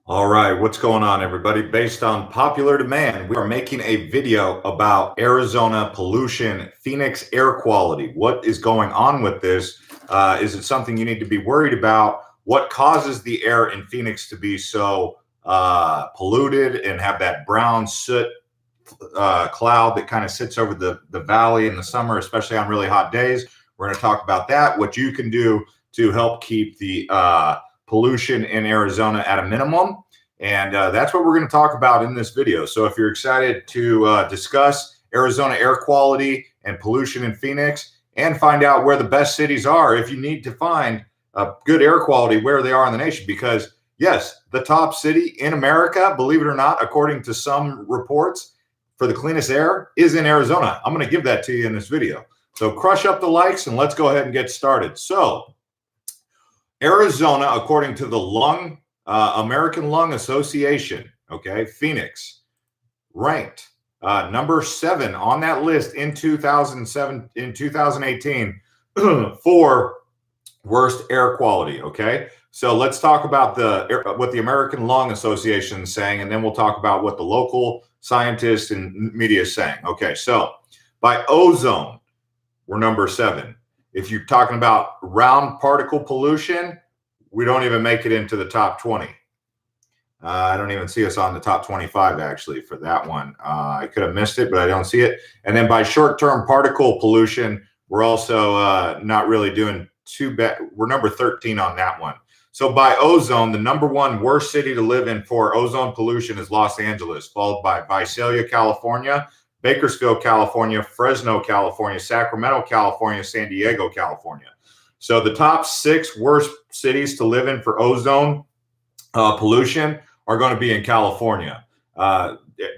All right, what's going on, everybody? Based on popular demand, we are making a video about Arizona pollution, Phoenix air quality. What is going on with this? Is it something you need to be worried about? What causes the air in Phoenix to be so polluted and have that brown soot cloud that kind of sits over the valley in the summer, especially on really hot days? We're going to talk about that, what you can do to help keep the pollution in Arizona at a minimum. And that's what we're going to talk about in this video. So if you're excited to discuss Arizona air quality and pollution in Phoenix and find out where the best cities are, if you need to find good air quality, where they are in the nation, because yes, the top city in America, believe it or not, according to some reports, for the cleanest air is in Arizona. I'm going to give that to you in this video. So crush up the likes and let's go ahead and get started. So Arizona, according to the American Lung Association, okay, Phoenix ranked number 7 on that list in 2018 for worst air quality. Okay, so let's talk about what the American Lung Association is saying, and then we'll talk about what the local scientists and media is saying. Okay, so by ozone, we're number 7. If you're talking about round particle pollution, we don't even make it into the top 20. I don't even see us on the top 25 actually for that one. I could have missed it, but I don't see it. And then by short-term particle pollution, we're also not really doing too bad. We're number 13 on that one. So by ozone, the number 1 worst city to live in for ozone pollution is Los Angeles, followed by Visalia, California, Bakersfield, California, Fresno, California, Sacramento, California, San Diego, California. So the top 6 worst cities to live in for ozone pollution are going to be in California.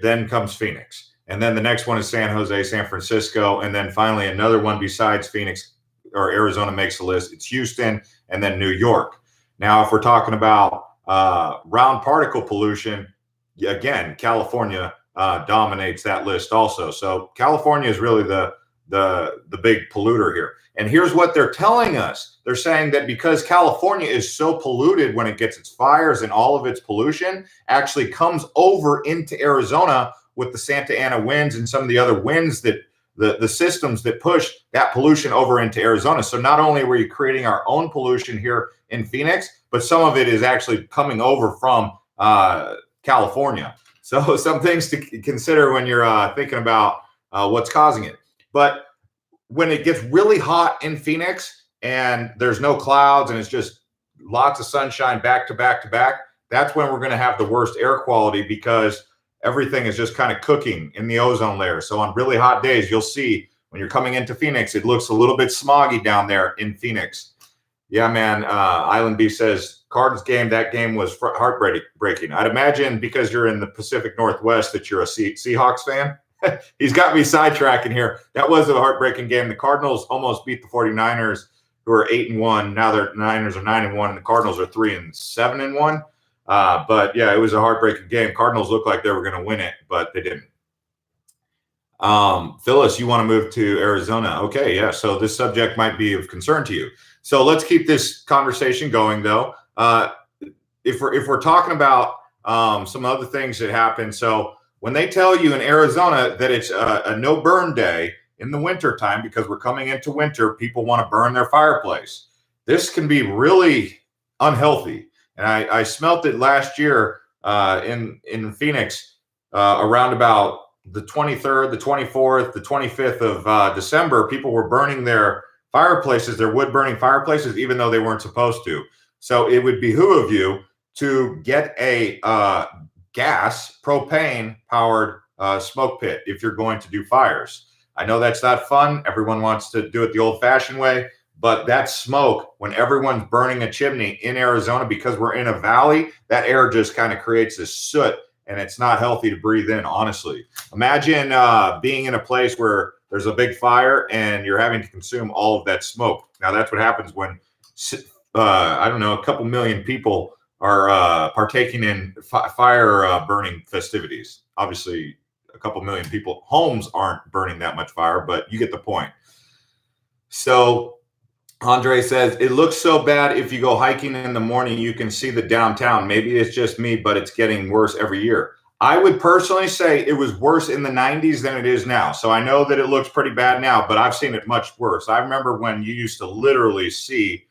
Then comes Phoenix. And then the next one is San Jose, San Francisco. And then finally, another one besides Phoenix or Arizona makes the list. It's Houston and then New York. Now, if we're talking about round particle pollution, again, California dominates that list also. So California is really the big polluter here. And here's what they're telling us. They're saying that because California is so polluted when it gets its fires and all of its pollution actually comes over into Arizona with the Santa Ana winds and some of the other winds that the systems that push that pollution over into Arizona. So not only were you creating our own pollution here in Phoenix, but some of it is actually coming over from California. So some things to consider when you're thinking about what's causing it. But when it gets really hot in Phoenix and there's no clouds and it's just lots of sunshine back to back to back, that's when we're going to have the worst air quality because everything is just kind of cooking in the ozone layer. So on really hot days, you'll see when you're coming into Phoenix, it looks a little bit smoggy down there in Phoenix. Yeah, man. Island B says Cardinals game. That game was heartbreaking. I'd imagine because you're in the Pacific Northwest that you're a Seahawks fan. He's got me sidetracking here. That was a heartbreaking game. The Cardinals almost beat the 49ers, who are 8-1. Now the Niners are 9-1, and the Cardinals are 3-7-1. But yeah, it was a heartbreaking game. Cardinals looked like they were going to win it, but they didn't. Phyllis, you want to move to Arizona? Okay, yeah. So this subject might be of concern to you. So let's keep this conversation going, though. If we're talking about some other things that happen, so when they tell you in Arizona that it's a no burn day in the winter time because we're coming into winter, people want to burn their fireplace. This can be really unhealthy. And I smelt it last year in Phoenix around about the 23rd, the 24th, the 25th of December. People were burning their fireplaces, their wood burning fireplaces, even though they weren't supposed to. So it would behoove you to get a gas, propane powered smoke pit if you're going to do fires. I know that's not fun. Everyone wants to do it the old fashioned way, but that smoke, when everyone's burning a chimney in Arizona, because we're in a valley, that air just kind of creates this soot and it's not healthy to breathe in, honestly. Imagine being in a place where there's a big fire and you're having to consume all of that smoke. Now that's what happens when, I don't know, a couple million people are partaking in fire burning festivities. Obviously, a couple million people, homes aren't burning that much fire, but you get the point. So Andre says, it looks so bad if you go hiking in the morning, you can see the downtown. Maybe it's just me, but it's getting worse every year. I would personally say it was worse in the 90s than it is now. So I know that it looks pretty bad now, but I've seen it much worse. I remember when you used to literally see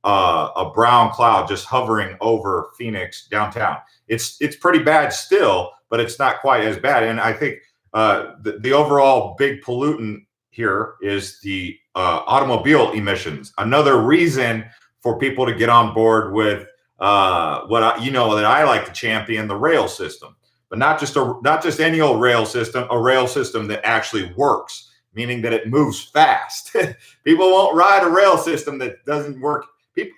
a brown cloud just hovering over Phoenix downtown. It's pretty bad still, but it's not quite as bad. And I think the overall big pollutant here is the automobile emissions. Another reason for people to get on board with that I like to champion, the rail system, but not just any old rail system, a rail system that actually works, meaning that it moves fast. People won't ride a rail system that doesn't work.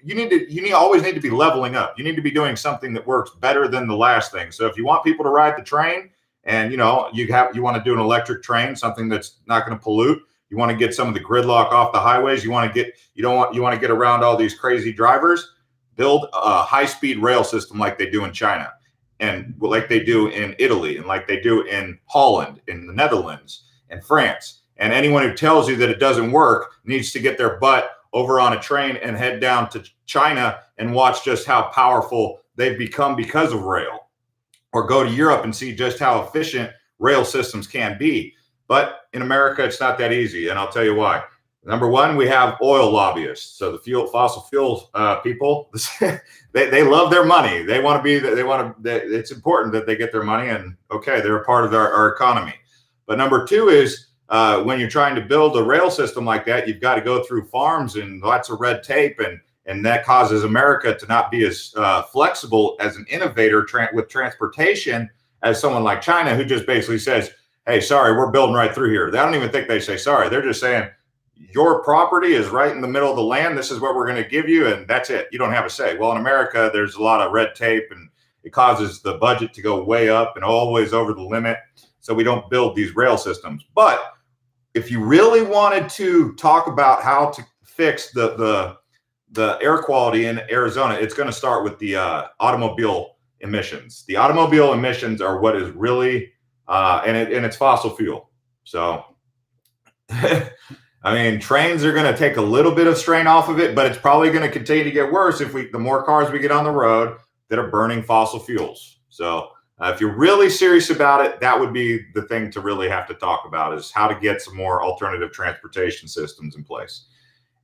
You always need to be leveling up. You need to be doing something that works better than the last thing. So if you want people to ride the train, and you want to do an electric train, something that's not going to pollute. You want to get some of the gridlock off the highways. You want to get around all these crazy drivers. Build a high-speed rail system like they do in China, and like they do in Italy, and like they do in Holland, in the Netherlands, and France. And anyone who tells you that it doesn't work needs to get their butt over on a train and head down to China and watch just how powerful they've become because of rail, or go to Europe and see just how efficient rail systems can be. But in America, it's not that easy. And I'll tell you why. Number one, we have oil lobbyists. So the fossil fuel people, they love their money. It's important that they get their money, and okay, they're a part of our economy. But number two is, when you're trying to build a rail system like that, you've got to go through farms and lots of red tape, and that causes America to not be as flexible as an innovator with transportation as someone like China, who just basically says, hey, sorry, we're building right through here. They don't even think they say sorry. They're just saying, your property is right in the middle of the land. This is what we're going to give you, and that's it. You don't have a say. Well, in America, there's a lot of red tape, and it causes the budget to go way up and always over the limit. So we don't build these rail systems. But if you really wanted to talk about how to fix the air quality in Arizona, it's going to start with the automobile emissions. The automobile emissions are what is really, and it's fossil fuel. So, I mean, trains are going to take a little bit of strain off of it, but it's probably going to continue to get worse if the more cars we get on the road that are burning fossil fuels. So if you're really serious about it, that would be the thing to really have to talk about, is how to get some more alternative transportation systems in place.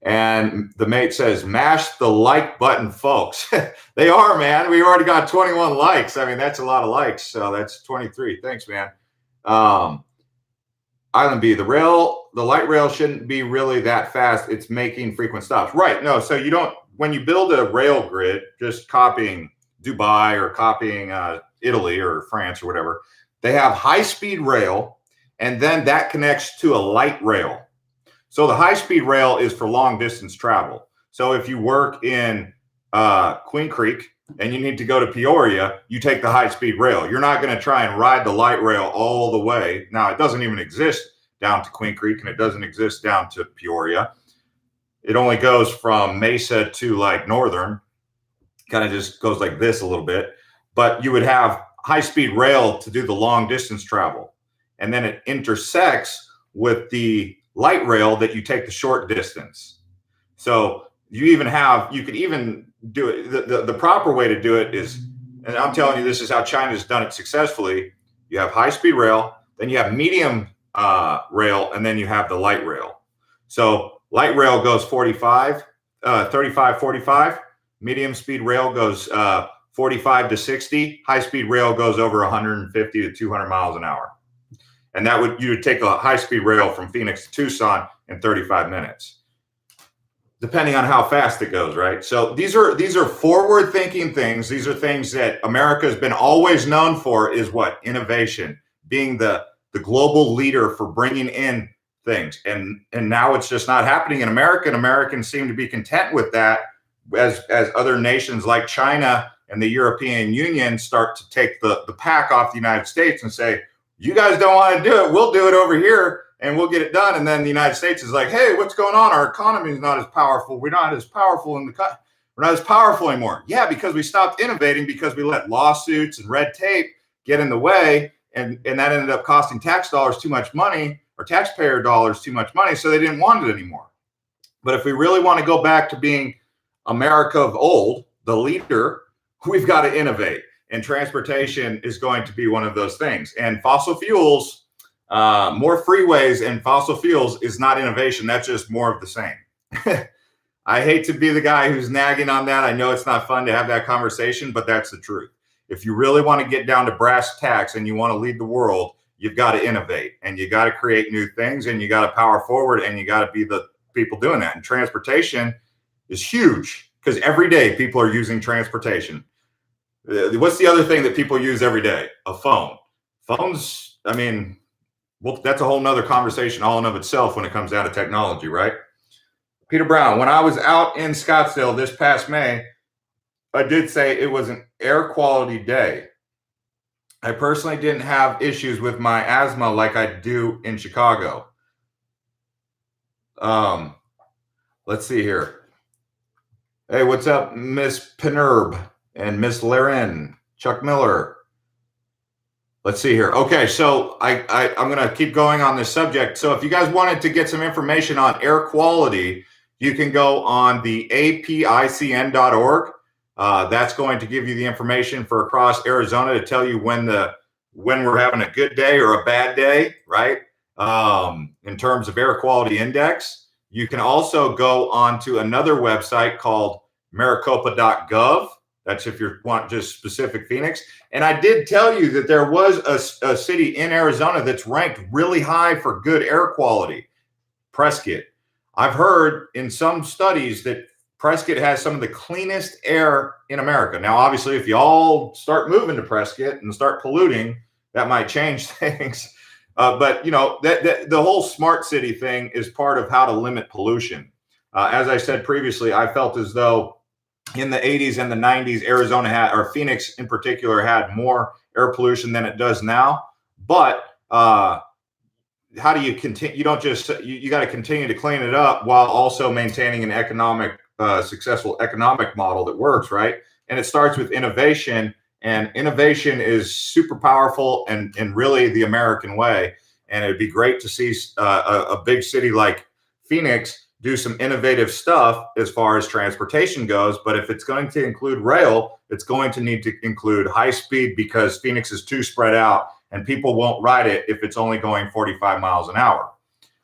And the mate says, mash the like button, folks. They are, man. We already got 21 likes. I mean, that's a lot of likes. So that's 23. Thanks, man. Island B, the light rail shouldn't be really that fast. It's making frequent stops. Right. No, so when you build a rail grid, just copying Dubai or copying Italy or France or whatever, they have high-speed rail, and then that connects to a light rail. So the high-speed rail is for long-distance travel. So if you work in Queen Creek and you need to go to Peoria, you take the high-speed rail. You're not going to try and ride the light rail all the way. Now, it doesn't even exist down to Queen Creek, and it doesn't exist down to Peoria. It only goes from Mesa to like Northern, kind of just goes like this a little bit. But you would have high-speed rail to do the long-distance travel. And then it intersects with the light rail that you take the short distance. So you could even do it. The proper way to do it is, and I'm telling you, this is how China's done it successfully. You have high-speed rail, then you have medium rail, and then you have the light rail. So light rail goes 35, 45. Medium speed rail goes 45 to 60. High speed rail goes over 150 to 200 miles an hour. And you would take a high speed rail from Phoenix to Tucson in 35 minutes, depending on how fast it goes, right? So these are forward thinking things. These are things that America has been always known for, is what? Innovation, being the global leader for bringing in things. And now it's just not happening in America. And Americans seem to be content with that, as other nations like China and the European Union start to take the pack off the United States and say, you guys don't want to do it, we'll do it over here and we'll get it done. And then the United States is like, hey, what's going on? Our economy is not as powerful. We're not as powerful we're not as powerful anymore. Yeah, because we stopped innovating, because we let lawsuits and red tape get in the way, and that ended up costing tax dollars too much money, or taxpayer dollars too much money, so they didn't want it anymore. But if we really want to go back to being America of old, the leader, we've got to innovate. And transportation is going to be one of those things. And fossil fuels, more freeways and fossil fuels is not innovation. That's just more of the same. I hate to be the guy who's nagging on that. I know it's not fun to have that conversation, but that's the truth. If you really want to get down to brass tacks and you want to lead the world, you've got to innovate and you got to create new things and you got to power forward and you got to be the people doing that. And transportation is huge because every day people are using transportation. What's the other thing that people use every day? A phone. Phones, I mean, well, that's a whole nother conversation all in of itself when it comes down to technology, right? Peter Brown, when I was out in Scottsdale this past May, I did say it was an air quality day. I personally didn't have issues with my asthma like I do in Chicago. Let's see here. Hey, what's up, Miss Penerb and Miss Laren, Chuck Miller? Let's see here. Okay, so I'm going to keep going on this subject. So if you guys wanted to get some information on air quality, you can go on the apicn.org. That's going to give you the information for across Arizona to tell you when we're having a good day or a bad day, right? In terms of air quality index. You can also go on to another website called maricopa.gov. That's if you want just specific Phoenix. And I did tell you that there was a city in Arizona that's ranked really high for good air quality, Prescott. I've heard in some studies that Prescott has some of the cleanest air in America. Now, obviously, if you all start moving to Prescott and start polluting, that might change things. But, you know, the whole smart city thing is part of how to limit pollution. As I said previously, I felt as though in the 80s and the 90s, Arizona had, or Phoenix in particular, had more air pollution than it does now. But how do you continue? You don't just, you got to continue to clean it up while also maintaining an economic, successful economic model that works, right? And it starts with innovation, and innovation is super powerful and really the American way. And it'd be great to see a big city like Phoenix do some innovative stuff as far as transportation goes. But if it's going to include rail, it's going to need to include high speed, because Phoenix is too spread out and people won't ride it if it's only going 45 miles an hour.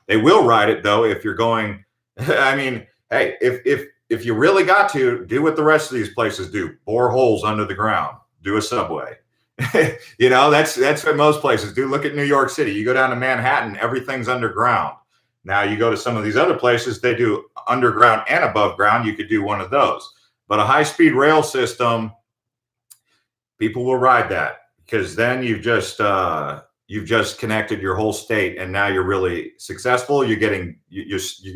They will ride it though if you're going, I mean, hey, if you really got to, do what the rest of these places do, bore holes under the ground, do a subway. You know, that's what most places do. Look at New York City. You go down to Manhattan, everything's underground. Now you go to some of these other places, they do underground and above ground. You could do one of those. But a high-speed rail system, people will ride that, because then you've just connected your whole state, and now you're really successful. You're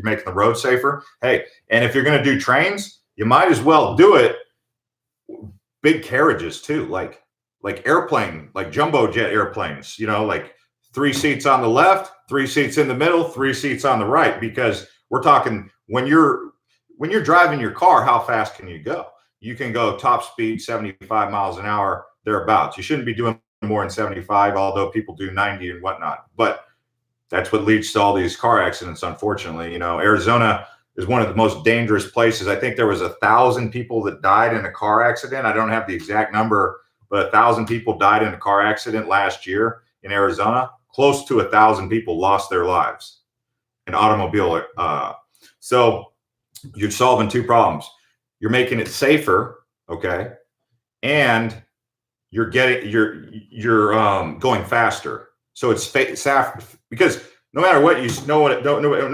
making the road safer. Hey, and if you're going to do trains, you might as well do it big carriages too, like airplane, like jumbo jet airplanes, you know, like 3 seats on the left, 3 seats in the middle, 3 seats on the right, because we're talking when you're driving your car, how fast can you go? You can go top speed 75 miles an hour, thereabouts. You shouldn't be doing more than 75, although people do 90 and whatnot. But that's what leads to all these car accidents, unfortunately. You know, Arizona is one of the most dangerous places. I think there was 1,000 people that died in a car accident. I don't have the exact number, but 1,000 people died in a car accident last year in Arizona. Close to 1,000 people lost their lives in automobile. So you're solving two problems. You're making it safer, okay, and you're going faster. So it's safe, because no matter what no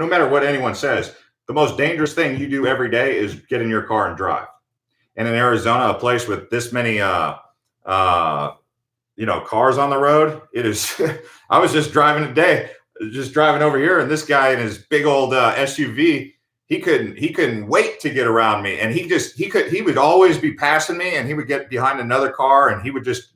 matter what anyone says, the most dangerous thing you do every day is get in your car and drive. And in Arizona, a place with this many cars on the road, it is. I was just driving over here, and this guy in his big old SUV, he couldn't wait to get around me, and he would always be passing me, and he would get behind another car, and he would just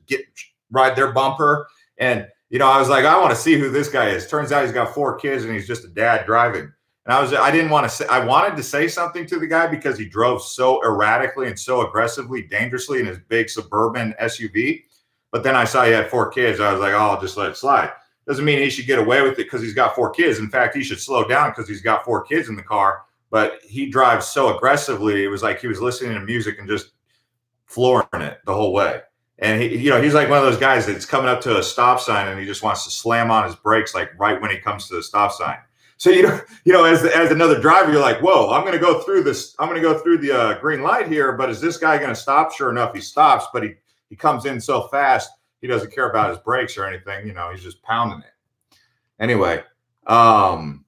ride their bumper. And you know, I was like, I want to see who this guy is. Turns out he's got 4 kids, and he's just a dad driving. And I wanted to say something to the guy because he drove so erratically and so aggressively, dangerously in his big suburban SUV. But then I saw he had 4 kids. I was like, oh, I'll just let it slide. Doesn't mean he should get away with it because he's got 4 kids. In fact, he should slow down because he's got 4 kids in the car. but he drives so aggressively. It was like he was listening to music and just flooring it the whole way. And he's like one of those guys that's coming up to a stop sign and he just wants to slam on his brakes like right when he comes to the stop sign. So as another driver, you're like, whoa, I'm going to go through this. I'm going to go through the green light here, but is this guy going to stop? Sure enough, he stops, but he comes in so fast he doesn't care about his brakes or anything. He's just pounding it. Anyway, Noel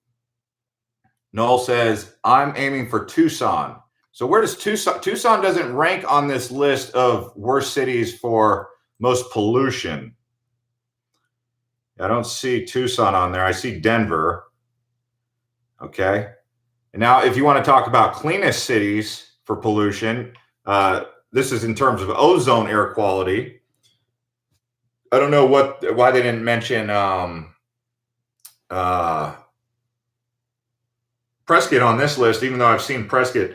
says I'm aiming for Tucson. So where does Tucson doesn't rank on this list of worst cities for most pollution? I don't see Tucson on there. I see Denver. Okay. And now if you want to talk about cleanest cities for pollution, this is in terms of ozone air quality. I don't know why they didn't mention Prescott on this list, even though I've seen Prescott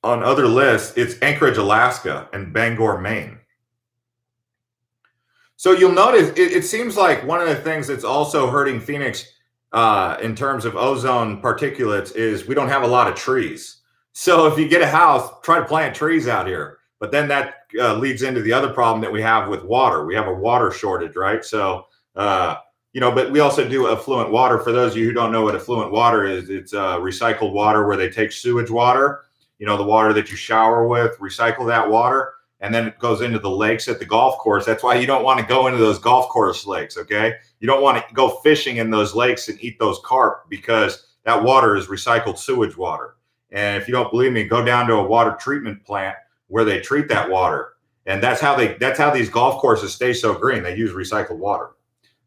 on other lists. It's Anchorage, Alaska, and Bangor, Maine. So you'll notice it seems like one of the things that's also hurting Phoenix in terms of ozone particulates is we don't have a lot of trees. So if you get a house, try to plant trees out here. But then that leads into the other problem that we have with water. We have a water shortage, right? So, but we also do affluent water. For those of you who don't know what affluent water is, it's recycled water where they take sewage water, the water that you shower with, recycle that water, and then it goes into the lakes at the golf course. That's why you don't want to go into those golf course lakes, okay? You don't want to go fishing in those lakes and eat those carp because that water is recycled sewage water. And if you don't believe me, go down to a water treatment plant where they treat that water. And that's how these golf courses stay so green. They use recycled water.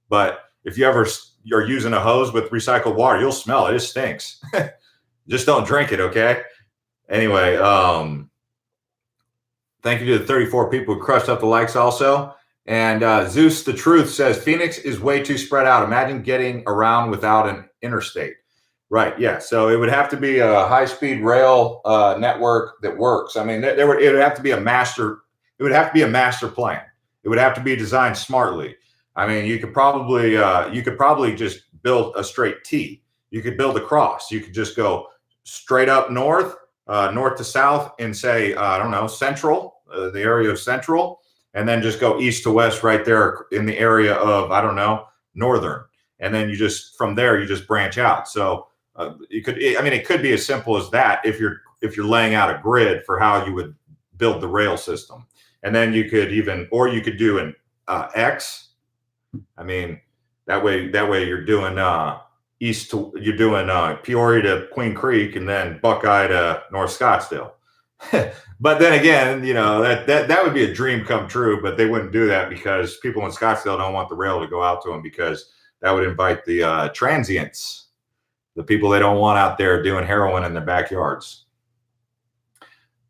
But if you ever are using a hose with recycled water, you'll smell it. It stinks. Just don't drink it, okay? Anyway, thank you to the 34 people who crushed up the likes also. And Zeus the Truth says, Phoenix is way too spread out. Imagine getting around without an interstate. Right, yeah. So it would have to be a high-speed rail network that works. I mean, it would have to be a master. It would have to be a master plan. It would have to be designed smartly. I mean, you could probably just build a straight T. You could build a cross. You could just go straight up north to south and say, I don't know, central, the area of central, and then just go east to west right there in the area of, I don't know, northern. And then from there, you just branch out. So it could be as simple as that if you're laying out a grid for how you would build the rail system. And then you could do an X. I mean, that way you're doing Peoria to Queen Creek and then Buckeye to North Scottsdale. But then again, that would be a dream come true, but they wouldn't do that because people in Scottsdale don't want the rail to go out to them because that would invite the transients, the people they don't want out there doing heroin in their backyards.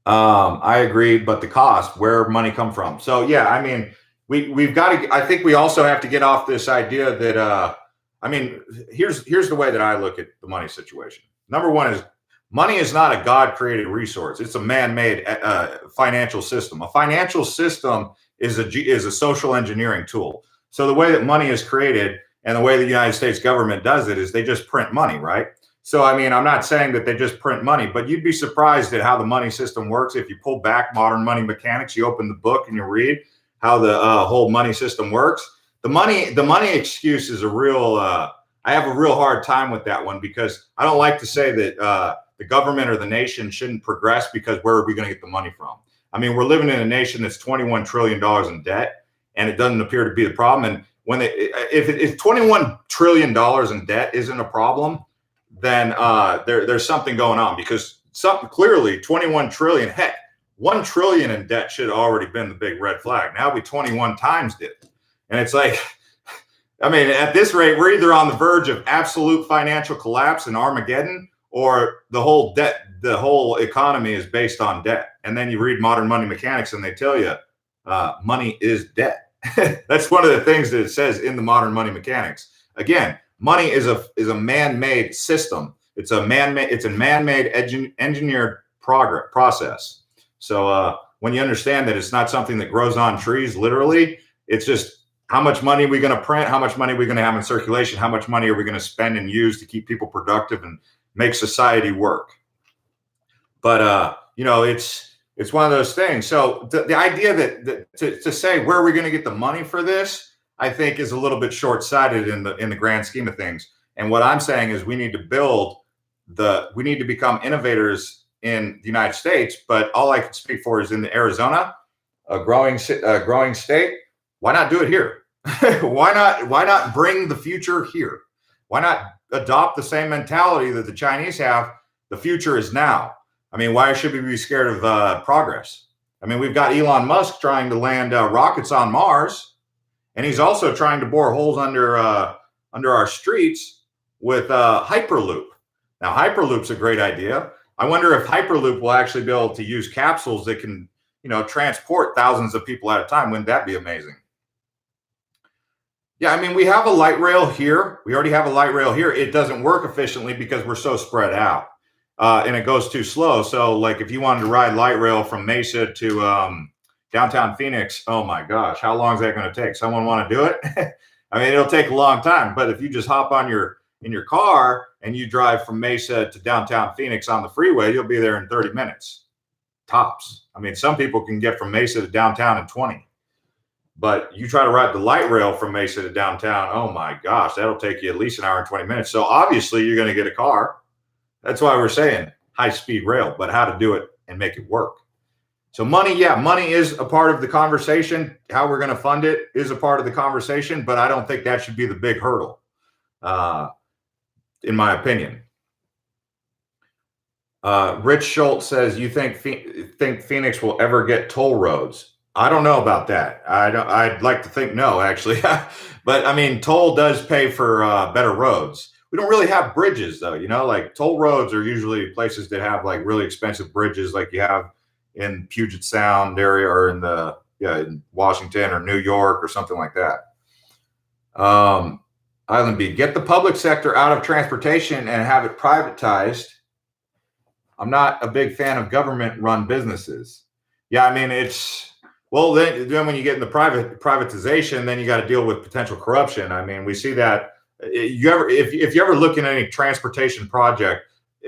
I agree, but the cost, where money come from? So yeah, I mean, we've got to. I think we also have to get off this idea that. Here's the way that I look at the money situation. Number one is money is not a God-created resource. It's a man-made financial system. A financial system is a social engineering tool. So the way that money is created and the way the United States government does it is they just print money, right? So, I mean, I'm not saying that they just print money, but you'd be surprised at how the money system works. If you pull back Modern Money Mechanics, you open the book and you read how the whole money system works. The money excuse is a real, I have a real hard time with that one because I don't like to say that the government or the nation shouldn't progress because where are we going to get the money from? I mean, we're living in a nation that's $21 trillion in debt, and it doesn't appear to be the problem. And if $21 trillion in debt isn't a problem, then there's something going on because clearly 21 trillion, heck, 1 trillion in debt should have already been the big red flag. Now we 21 times it. And it's like, I mean, at this rate, we're either on the verge of absolute financial collapse and Armageddon, or the whole economy is based on debt. And then you read Modern Money Mechanics and they tell you money is debt. That's one of the things that it says in the Modern Money Mechanics. Again, money is a man-made system. It's a man-made engineered process. So when you understand that it's not something that grows on trees, literally, it's just how much money are we going to print? How much money are we going to have in circulation? How much money are we going to spend and use to keep people productive and make society work? But you know, it's one of those things. So the idea that to say where are we going to get the money for this, I think is a little bit short-sighted in the grand scheme of things. And what I'm saying is we need to become innovators in the United States. But all I can speak for is in Arizona, a growing state. Why not do it here? Why not bring the future here? Why not adopt the same mentality that the Chinese have? The future is now. I mean, why should we be scared of progress? I mean, we've got Elon Musk trying to land rockets on Mars, and he's also trying to bore holes under our streets with Hyperloop. Now, Hyperloop's a great idea. I wonder if Hyperloop will actually be able to use capsules that can, you know, transport thousands of people at a time. Wouldn't that be amazing? Yeah, I mean, we have a light rail here. We already have a light rail here. It doesn't work efficiently because we're so spread out, and it goes too slow. So, like, if you wanted to ride light rail from Mesa to downtown Phoenix, oh my gosh, how long is that going to take? Someone want to do it? I mean, it'll take a long time. But if you just hop on in your car and you drive from Mesa to downtown Phoenix on the freeway, you'll be there in 30 minutes, tops. I mean, some people can get from Mesa to downtown in 20. But you try to ride the light rail from Mesa to downtown, oh my gosh, that'll take you at least an hour and 20 minutes. So obviously you're going to get a car. That's why we're saying high-speed rail, but how to do it and make it work. So money, yeah, money is a part of the conversation. How we're going to fund it is a part of the conversation, but I don't think that should be the big hurdle, in my opinion. Rich Schultz says, you think Phoenix will ever get toll roads? I don't know about that. I'd like to think no, actually. But I mean, toll does pay for better roads. We don't really have bridges, though. You know, like toll roads are usually places that have like really expensive bridges, like you have in Puget Sound area or in Washington or New York or something like that. Island B, get the public sector out of transportation and have it privatized. I'm not a big fan of government-run businesses. Yeah, I mean, well, then when you get into privatization, then you got to deal with potential corruption. I mean, we see that. If you ever look at any transportation project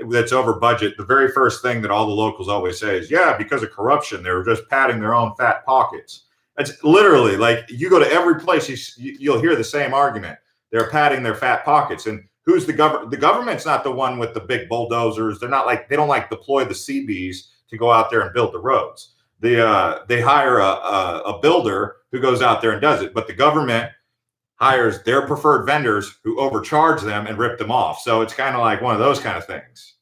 that's over budget, the very first thing that all the locals always say is, yeah, because of corruption, they were just padding their own fat pockets. It's literally like you go to every place, you'll hear the same argument. They're padding their fat pockets. And who's the government? The government's not the one with the big bulldozers. They don't deploy the CBs to go out there and build the roads. They hire a builder who goes out there and does it, but the government hires their preferred vendors who overcharge them and rip them off. So it's kind of like one of those kind of things.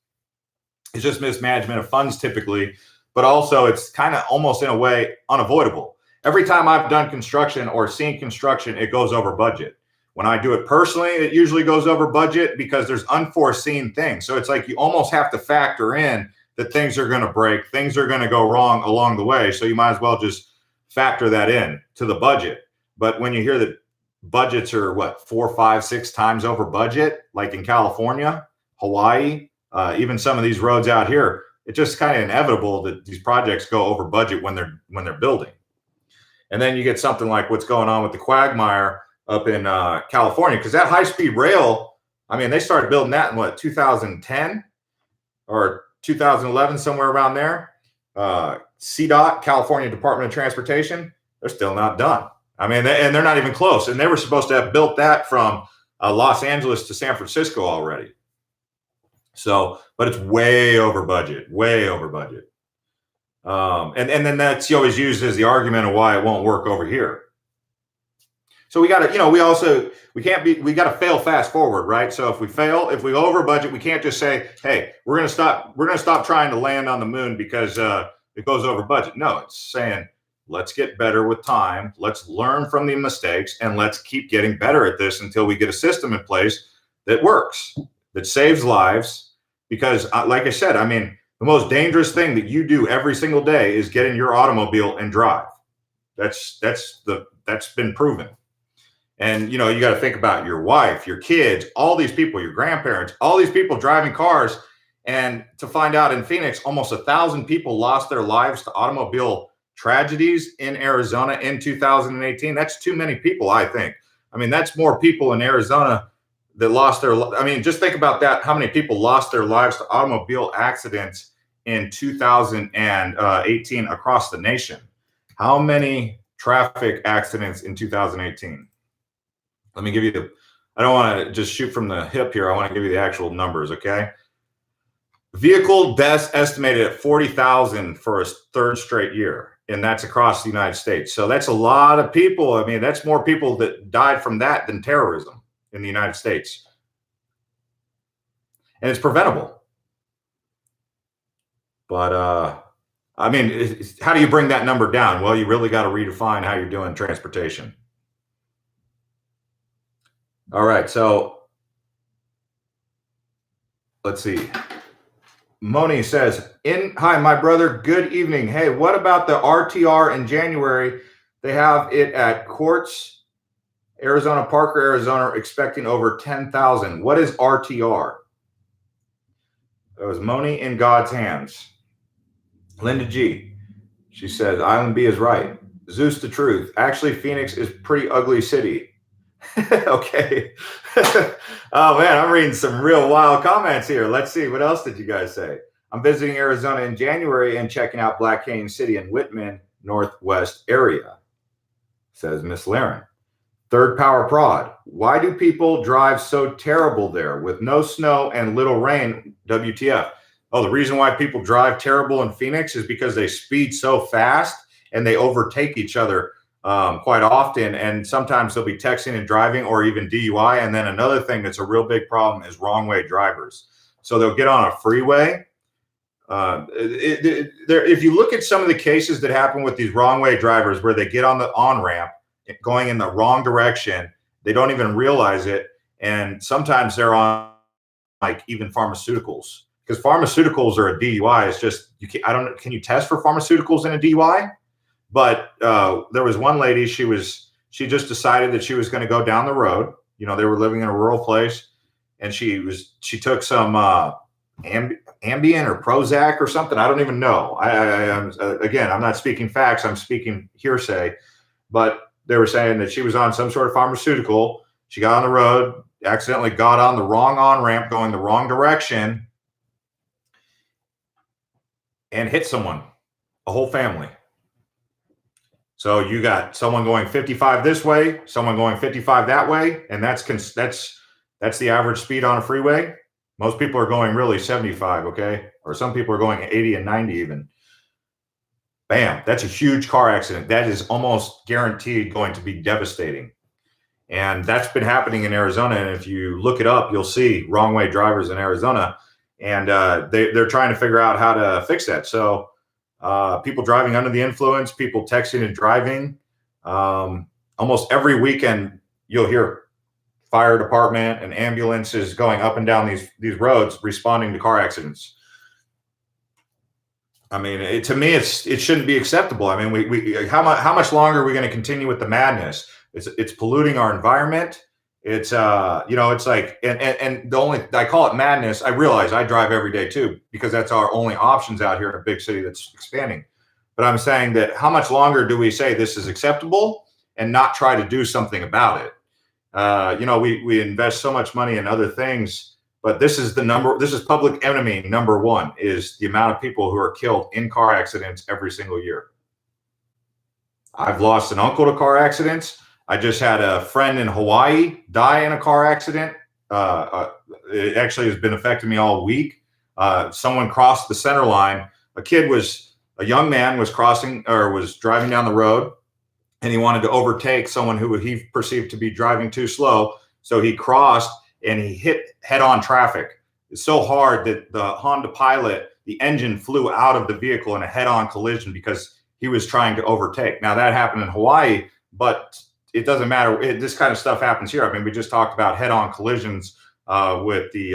It's just mismanagement of funds typically, but also it's kind of almost in a way unavoidable. Every time I've done construction or seen construction, it goes over budget. When I do it personally, it usually goes over budget because there's unforeseen things. So it's like you almost have to factor in that things are going to break, things are going to go wrong along the way. So you might as well just factor that in to the budget. But when you hear that budgets are 4, 5, 6 times over budget, like in California, Hawaii, even some of these roads out here, it's just kind of inevitable that these projects go over budget when they're building. And then you get something like what's going on with the quagmire up in California, because that high-speed rail, I mean, they started building that in 2010 or 2011, somewhere around there. CDOT, California Department of Transportation, they're still not done. I mean, and they're not even close. And they were supposed to have built that from Los Angeles to San Francisco already. So, but it's way over budget, way over budget. And then that's always used as the argument of why it won't work over here. So we got to, we got to fail fast forward, right? So if we go over budget, we can't just say, hey, we're going to stop trying to land on the moon because it goes over budget. No, it's saying, let's get better with time. Let's learn from the mistakes and let's keep getting better at this until we get a system in place that works, that saves lives. Because like I said, I mean, the most dangerous thing that you do every single day is get in your automobile and drive. That's been proven. And, you got to think about your wife, your kids, all these people, your grandparents, all these people driving cars. And to find out in Phoenix, almost 1,000 people lost their lives to automobile tragedies in Arizona in 2018. That's too many people, I think. I mean, that's more people in Arizona that lost just think about that. How many people lost their lives to automobile accidents in 2018 across the nation. How many traffic accidents in 2018? Let me give you I don't want to just shoot from the hip here. I want to give you the actual numbers, okay? Vehicle deaths estimated at 40,000 for a third straight year, and that's across the United States. So that's a lot of people. I mean, that's more people that died from that than terrorism in the United States. And it's preventable. But, I mean, how do you bring that number down? Well, you really got to redefine how you're doing transportation. All right, so let's see. Moni says, hi, my brother, good evening. Hey, what about the RTR in January? They have it at Quartz, Arizona, Parker, Arizona, expecting over 10,000. What is RTR? That was Moni in God's hands. Linda G, she says, Island B is right. Zeus the truth. Actually, Phoenix is pretty ugly city. Okay. Oh man, I'm reading some real wild comments here. Let's see. What else did you guys say? I'm visiting Arizona in January and checking out Black Canyon City and Whitman Northwest area, says Miss Laren. Third Power Prod. Why do people drive so terrible there with no snow and little rain? WTF. Oh, the reason why people drive terrible in Phoenix is because they speed so fast and they overtake each other quite often, and sometimes they'll be texting and driving or even DUI. And then another thing that's a real big problem is wrong way drivers. So they'll get on a freeway. If you look at some of the cases that happen with these wrong way drivers where they get on the on-ramp going in the wrong direction, they don't even realize it. And sometimes they're on like even pharmaceuticals, because pharmaceuticals are a DUI. It's just, can you test for pharmaceuticals in a DUI? But there was one lady, she just decided that she was going to go down the road. You know, they were living in a rural place, and she took some Ambien or Prozac or something. I don't even know. Again, I'm not speaking facts. I'm speaking hearsay. But they were saying that she was on some sort of pharmaceutical. She got on the road, accidentally got on the wrong on-ramp going the wrong direction, and hit someone, a whole family. So you got someone going 55 this way, someone going 55 that way, and that's the average speed on a freeway. Most people are going really 75, okay? Or some people are going 80 and 90 even. Bam, that's a huge car accident. That is almost guaranteed going to be devastating. And that's been happening in Arizona. And if you look it up, you'll see wrong way drivers in Arizona. And they're trying to figure out how to fix that. So people driving under the influence, people texting and driving. Almost every weekend, you'll hear fire department and ambulances going up and down these roads responding to car accidents. I mean, to me, it shouldn't be acceptable. I mean, how much longer are we going to continue with the madness? It's polluting our environment. It's it's like, and the only, I call it madness. I realize I drive every day too, because that's our only options out here in a big city that's expanding. But I'm saying that how much longer do we say this is acceptable and not try to do something about it? We invest so much money in other things, but this is public enemy number one, is the amount of people who are killed in car accidents every single year. I've lost an uncle to car accidents. I just had a friend in Hawaii die in a car accident. It actually has been affecting me all week. Someone crossed the center line. A young man was driving down the road, and he wanted to overtake someone who he perceived to be driving too slow. So he crossed and he hit head-on traffic. It's so hard that the Honda Pilot, the engine flew out of the vehicle in a head-on collision because he was trying to overtake. Now that happened in Hawaii, but it doesn't matter. This kind of stuff happens here. I mean, we just talked about head-on collisions with the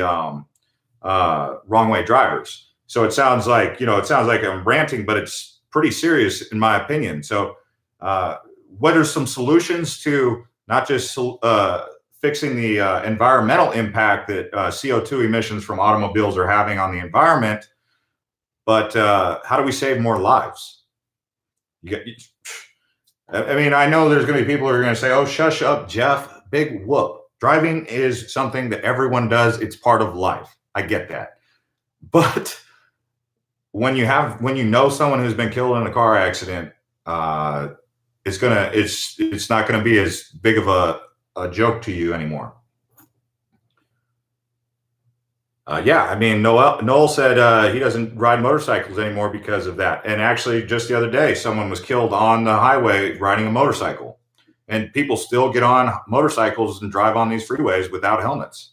wrong way drivers. So it sounds like I'm ranting, but it's pretty serious in my opinion. So what are some solutions to not just fixing the environmental impact that CO2 emissions from automobiles are having on the environment, but how do we save more lives? I know there's going to be people who are going to say, oh, shush up, Jeff, big whoop. Driving is something that everyone does. It's part of life. I get that. But when you know someone who's been killed in a car accident, it's not gonna be as big of a joke to you anymore. Yeah, I mean, Noel said he doesn't ride motorcycles anymore because of that. And actually, just the other day, someone was killed on the highway riding a motorcycle. And people still get on motorcycles and drive on these freeways without helmets.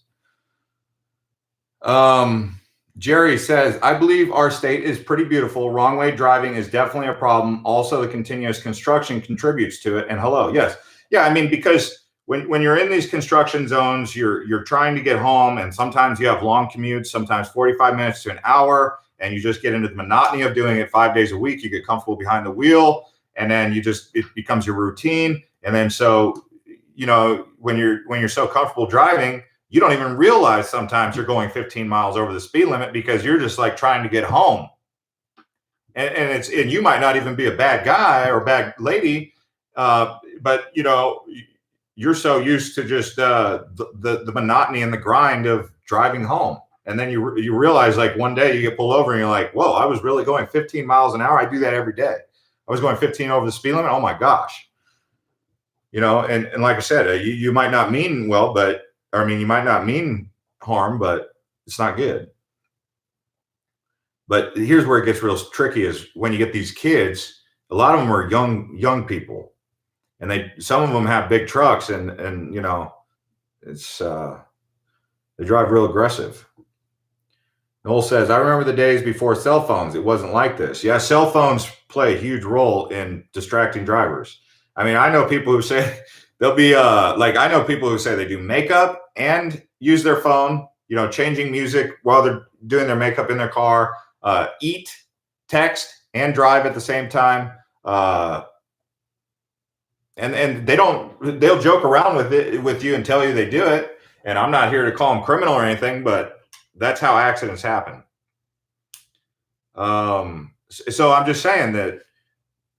Jerry says, I believe our state is pretty beautiful. Wrong way driving is definitely a problem. Also, the continuous construction contributes to it. And hello, yes. Yeah, I mean, because when you're in these construction zones, you're trying to get home, and sometimes you have long commutes, sometimes 45 minutes to an hour, and you just get into the monotony of doing it 5 days a week. You get comfortable behind the wheel, and then it becomes your routine. And then so, when you're so comfortable driving, you don't even realize sometimes you're going 15 miles over the speed limit because you're just like trying to get home. And you might not even be a bad guy or a bad lady, but you're so used to just the monotony and the grind of driving home. And then you realize, like, one day you get pulled over and you're like, whoa, I was really going 15 miles an hour. I do that every day. I was going 15 over the speed limit. Oh my gosh. And like I said, you might not mean well, you might not mean harm, but it's not good. But here's where it gets real tricky is when you get these kids, a lot of them are young people, and some of them have big trucks and it's they drive real aggressive. Noel says, I remember the days before cell phones. It wasn't like this. Yeah, cell phones play a huge role in distracting drivers. I mean, I know people who say they'll be I know people who say they do makeup and use their phone, changing music while they're doing their makeup in their car, eat, text, and drive at the same time. And they'll joke around with you and tell you they do it. And I'm not here to call them criminal or anything, but that's how accidents happen. So I'm just saying that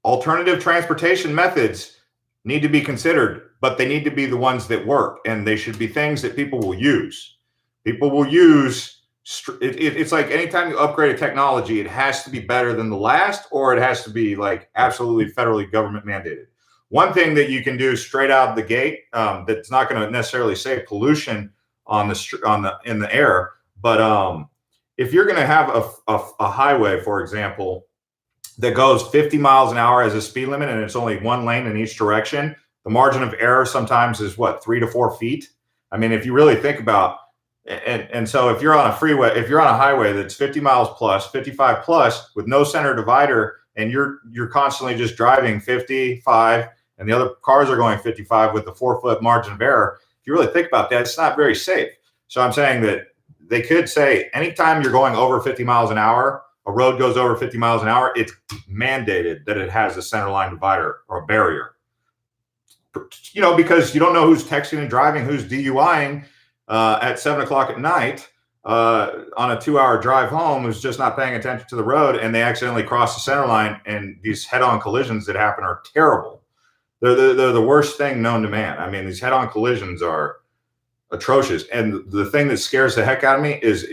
alternative transportation methods need to be considered, but they need to be the ones that work, and they should be things that people will use. People will use. It's like anytime you upgrade a technology, it has to be better than the last, or it has to be like absolutely federally government mandated. One thing that you can do straight out of the gate that's not going to necessarily save pollution in the air, but if you're going to have a highway, for example, that goes 50 miles an hour as a speed limit, and it's only one lane in each direction, the margin of error sometimes is 3 to 4 feet. I mean, if you really think about, and so if you're on a freeway, if you're on a highway that's 50 miles plus, 55 plus, with no center divider, and you're constantly just driving 55, and the other cars are going 55 with the 4-foot margin of error, if you really think about that, it's not very safe. So I'm saying that they could say anytime you're going over 50 miles an hour, a road goes over 50 miles an hour, it's mandated that it has a center line divider or a barrier. Because you don't know who's texting and driving, who's DUIing at 7 o'clock at night on a 2-hour drive home, who's just not paying attention to the road, and they accidentally cross the center line. And these head-on collisions that happen are terrible. They're the worst thing known to man. I mean, these head-on collisions are atrocious. And the thing that scares the heck out of me is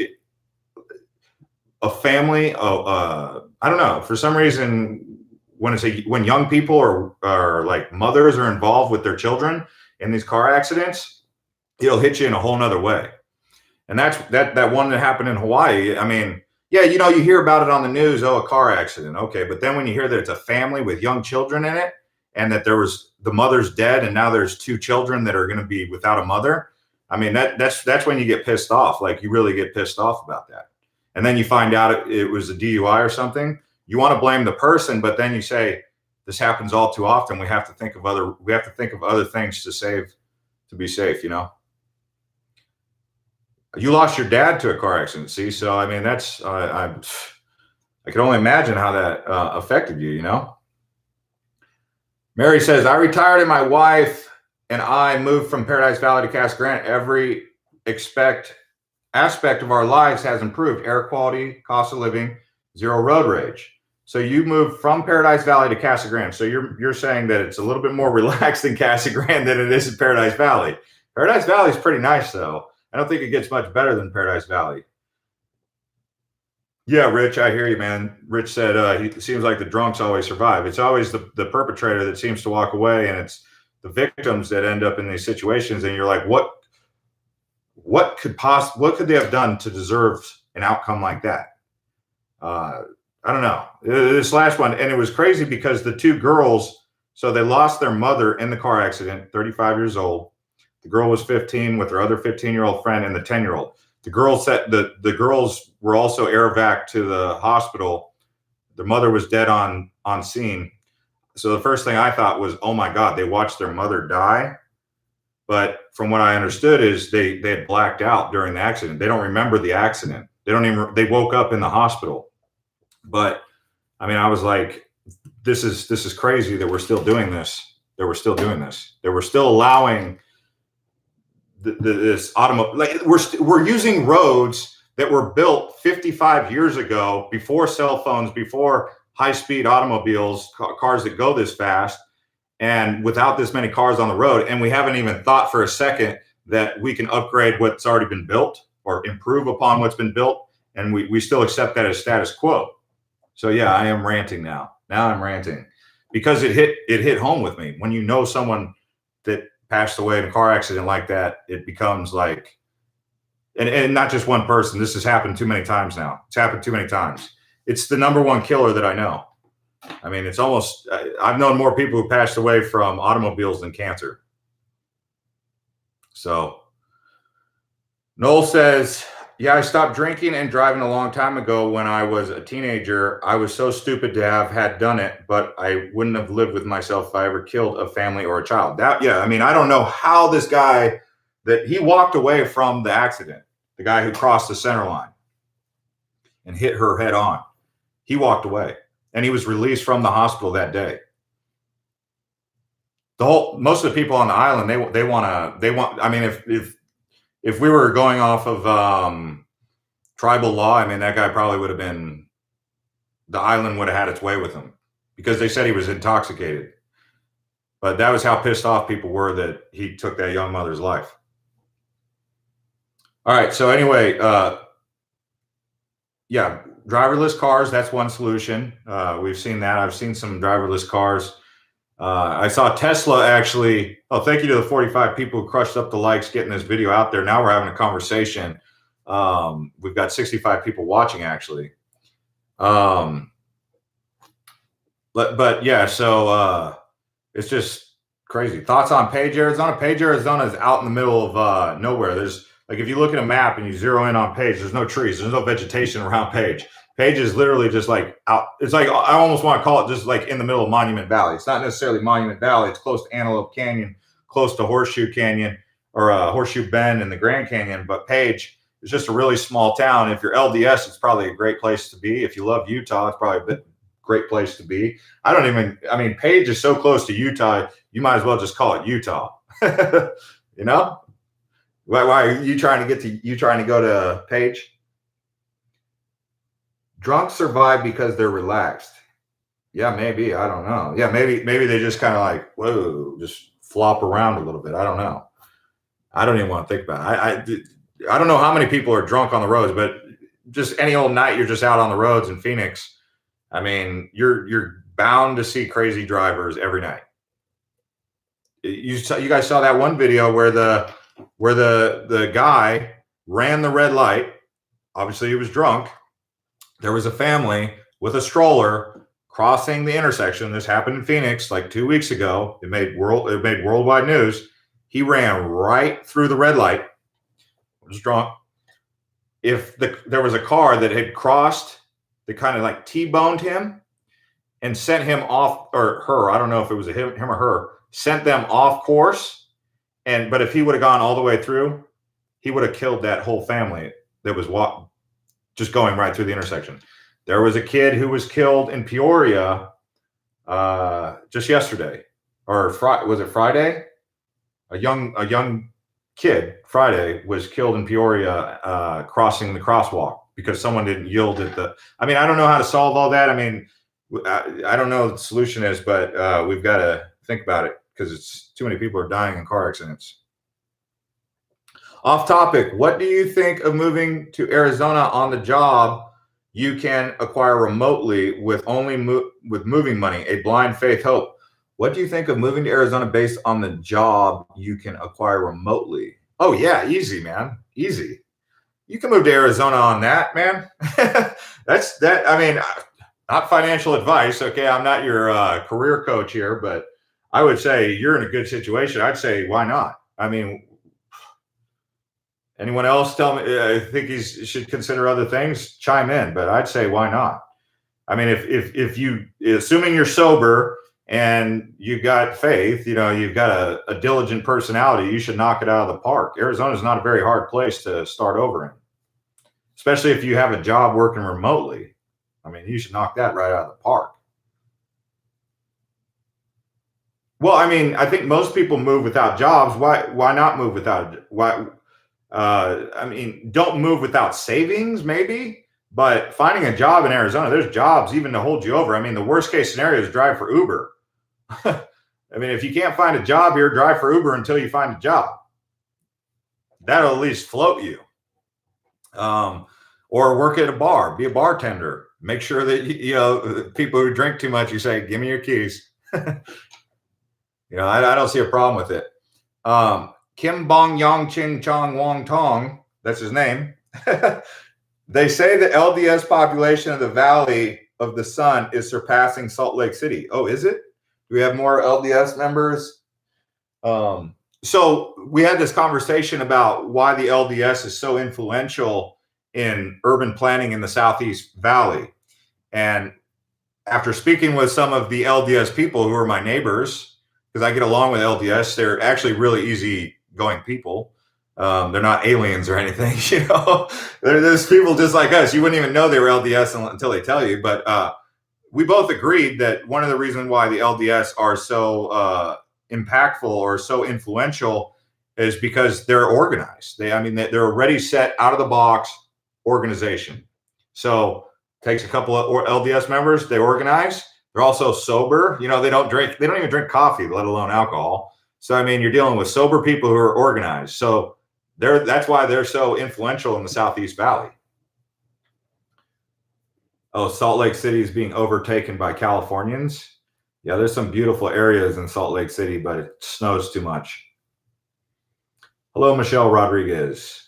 a family. I don't know. For some reason, when young people are like mothers are involved with their children in these car accidents, it'll hit you in a whole nother way. And that's that one that happened in Hawaii. I mean, yeah, you hear about it on the news. Oh, a car accident. Okay. But then when you hear that it's a family with young children in it, and that the mother's dead, and now there's 2 children that are going to be without a mother. I mean, that's when you get pissed off. Like, you really get pissed off about that. And then you find out it was a DUI or something. You want to blame the person, but then you say, this happens all too often. We have to think of other things to be safe. You lost your dad to a car accident. See, so I mean, that's I can only imagine how that affected you. Mary says, I retired and my wife and I moved from Paradise Valley to Casa Grande. Every aspect of our lives has improved. Air quality, cost of living, zero road rage. So you moved from Paradise Valley to Casa Grande. So you're saying that it's a little bit more relaxed in Casa Grande than it is in Paradise Valley. Paradise Valley is pretty nice, though. I don't think it gets much better than Paradise Valley. Yeah, Rich, I hear you, man. Rich said it seems like the drunks always survive. It's always the perpetrator that seems to walk away, and it's the victims that end up in these situations. And you're like, what could they have done to deserve an outcome like that? I don't know. This last one, and it was crazy because the two girls, so they lost their mother in the car accident, 35 years old. The girl was 15 with her other 15-year-old friend and the 10-year-old. The girls said the girls were also air vac to the hospital. Their mother was dead on scene. So the first thing I thought was, oh my God, they watched their mother die. But from what I understood is they had blacked out during the accident. They don't remember the accident. They woke up in the hospital. But I mean, I was like, this is crazy that we're still doing this. That we're still doing this. That we're still allowing this automobile. Like we're using roads that were built 55 years ago, before cell phones, before high-speed automobiles, cars that go this fast, and without this many cars on the road. And we haven't even thought for a second that we can upgrade what's already been built or improve upon what's been built. And we still accept that as status quo. So yeah, I am ranting now. Now I'm ranting because it hit home with me. When you know someone that passed away in a car accident like that, it becomes like, and not just one person. This has happened too many times now. It's happened too many times. It's the number one killer that I know. I mean, it's almost, I've known more people who passed away from automobiles than cancer. So Noel says, yeah, I stopped drinking and driving a long time ago when I was a teenager. I was so stupid to have had done it, but I wouldn't have lived with myself if I ever killed a family or a child. Yeah, I mean, I don't know how this guy, that he walked away from the accident, the guy who crossed the center line and hit her head on. He walked away and he was released from the hospital that day. Most of the people on the island, I mean, if we were going off of tribal law, I mean, that guy probably would have been, the island would have had its way with him because they said he was intoxicated. But that was how pissed off people were that he took that young mother's life. All right. So anyway, yeah, driverless cars, that's one solution. We've seen that. I've seen some driverless cars. I saw Tesla actually. Oh, thank you to the 45 people who crushed up the likes getting this video out there. Now we're having a conversation. We've got 65 people watching actually. But yeah, so it's just crazy. Thoughts on Page, Arizona? Page, Arizona is out in the middle of nowhere. There's, like, if you look at a map and you zero in on Page, there's no trees, there's no vegetation around Page. Page is literally just like out. It's like, I almost want to call it just like in the middle of Monument Valley. It's not necessarily Monument Valley. It's close to Antelope Canyon, close to Horseshoe Canyon or Horseshoe Bend and the Grand Canyon. But Page is just a really small town. If you're LDS, it's probably a great place to be. If you love Utah, it's probably a great place to be. I mean, Page is so close to Utah, you might as well just call it Utah. You know? Why are you trying to go to Page? Drunks survive because they're relaxed. Yeah, maybe. I don't know. Yeah, maybe they just kind of like, whoa, just flop around a little bit. I don't know. I don't even want to think about it. I don't know how many people are drunk on the roads, but just any old night you're just out on the roads in Phoenix. I mean, you're bound to see crazy drivers every night. You guys saw that one video where the guy ran the red light. Obviously, he was drunk. There was a family with a stroller crossing the intersection. This happened in Phoenix like 2 weeks ago. It made worldwide news. He ran right through the red light. Was drunk. If there was a car that had crossed, that kind of like T-boned him and sent him off, or her, I don't know if it was him or her, sent them off course. But if he would have gone all the way through, he would have killed that whole family that was just going right through the intersection. There was a kid who was killed in Peoria just yesterday, or was it Friday? A young kid Friday was killed in Peoria crossing the crosswalk because someone didn't yield at the. I mean, I don't know how to solve all that. I mean, I don't know what the solution is, but we've got to think about it because it's too many people are dying in car accidents. Off topic, what do you think of moving to Arizona on the job? you can acquire remotely with only with moving money, a blind faith hope. What do you think of moving to Arizona based on the job you can acquire remotely? Oh yeah, easy, man. Easy. You can move to Arizona on that, man. That's that. I mean, not financial advice. Okay. I'm not your career coach here, but I would say you're in a good situation. I'd say, why not? I mean, anyone else tell me, I think he should consider other things, chime in, but I'd say, why not? I mean, if you, assuming you're sober and you've got faith, you know, you've got a diligent personality, you should knock it out of the park. Arizona is not a very hard place to start over in, especially if you have a job working remotely. I mean, you should knock that right out of the park. Well, I mean, I think most people move without jobs. Why not move without, why? I mean, don't move without savings, maybe, but finding a job in Arizona, there's jobs even to hold you over. I mean, the worst case scenario is drive for Uber. I mean, if you can't find a job here, drive for Uber until you find a job. That'll at least float you. Or work at a bar, be a bartender. Make sure that, you know, people who drink too much, you say, give me your keys. You know, I don't see a problem with it. Kim Bong Yang Ching Chong Wong Tong, that's his name. They say the LDS population of the Valley of the Sun is surpassing Salt Lake City. Oh, is it? Do we have more LDS members? So we had this conversation about why the LDS is so influential in urban planning in the Southeast Valley. And after speaking with some of the LDS people who are my neighbors, because I get along with LDS, they're actually really easygoing people. They're not aliens or anything, you know. There's people just like us. You wouldn't even know they were LDS until they tell you. But we both agreed that one of the reasons why the LDS are so impactful or so influential is because they're organized. They're already set out of the box organization. So takes a couple of LDS members, they organize. They're also sober. You know, they don't even drink coffee, let alone alcohol. So, I mean, you're dealing with sober people who are organized. So that's why they're so influential in the Southeast Valley. Oh, Salt Lake City is being overtaken by Californians. Yeah, there's some beautiful areas in Salt Lake City, but it snows too much. Hello, Michelle Rodriguez.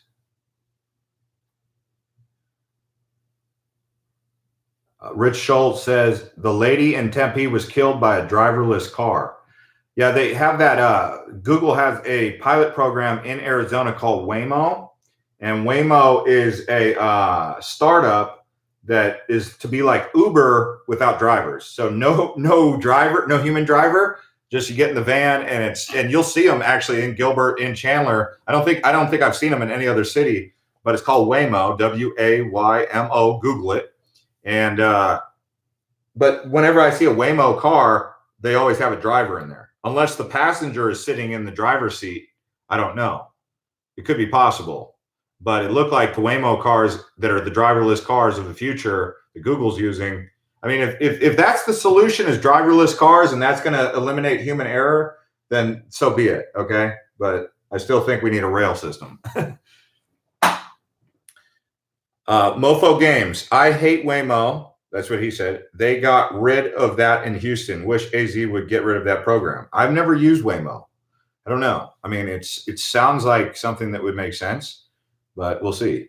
Rich Schultz says the lady in Tempe was killed by a driverless car. Yeah, they have that. Google has a pilot program in Arizona called Waymo, and Waymo is a startup that is to be like Uber without drivers. So no driver, no human driver. Just you get in the van and you'll see them actually in Gilbert, in Chandler. I don't think I've seen them in any other city, but it's called Waymo, Waymo. Google it. And but whenever I see a Waymo car, they always have a driver in there, unless the passenger is sitting in the driver's seat. I don't know. It could be possible, but it looked like the Waymo cars that are the driverless cars of the future that Google's using. I mean, if that's the solution is driverless cars and that's going to eliminate human error, then so be it. Okay. But I still think we need a rail system. Mofo Games. I hate Waymo. That's what he said. They got rid of that in Houston. Wish AZ would get rid of that program. I've never used Waymo. I don't know. I mean, it sounds like something that would make sense, but we'll see.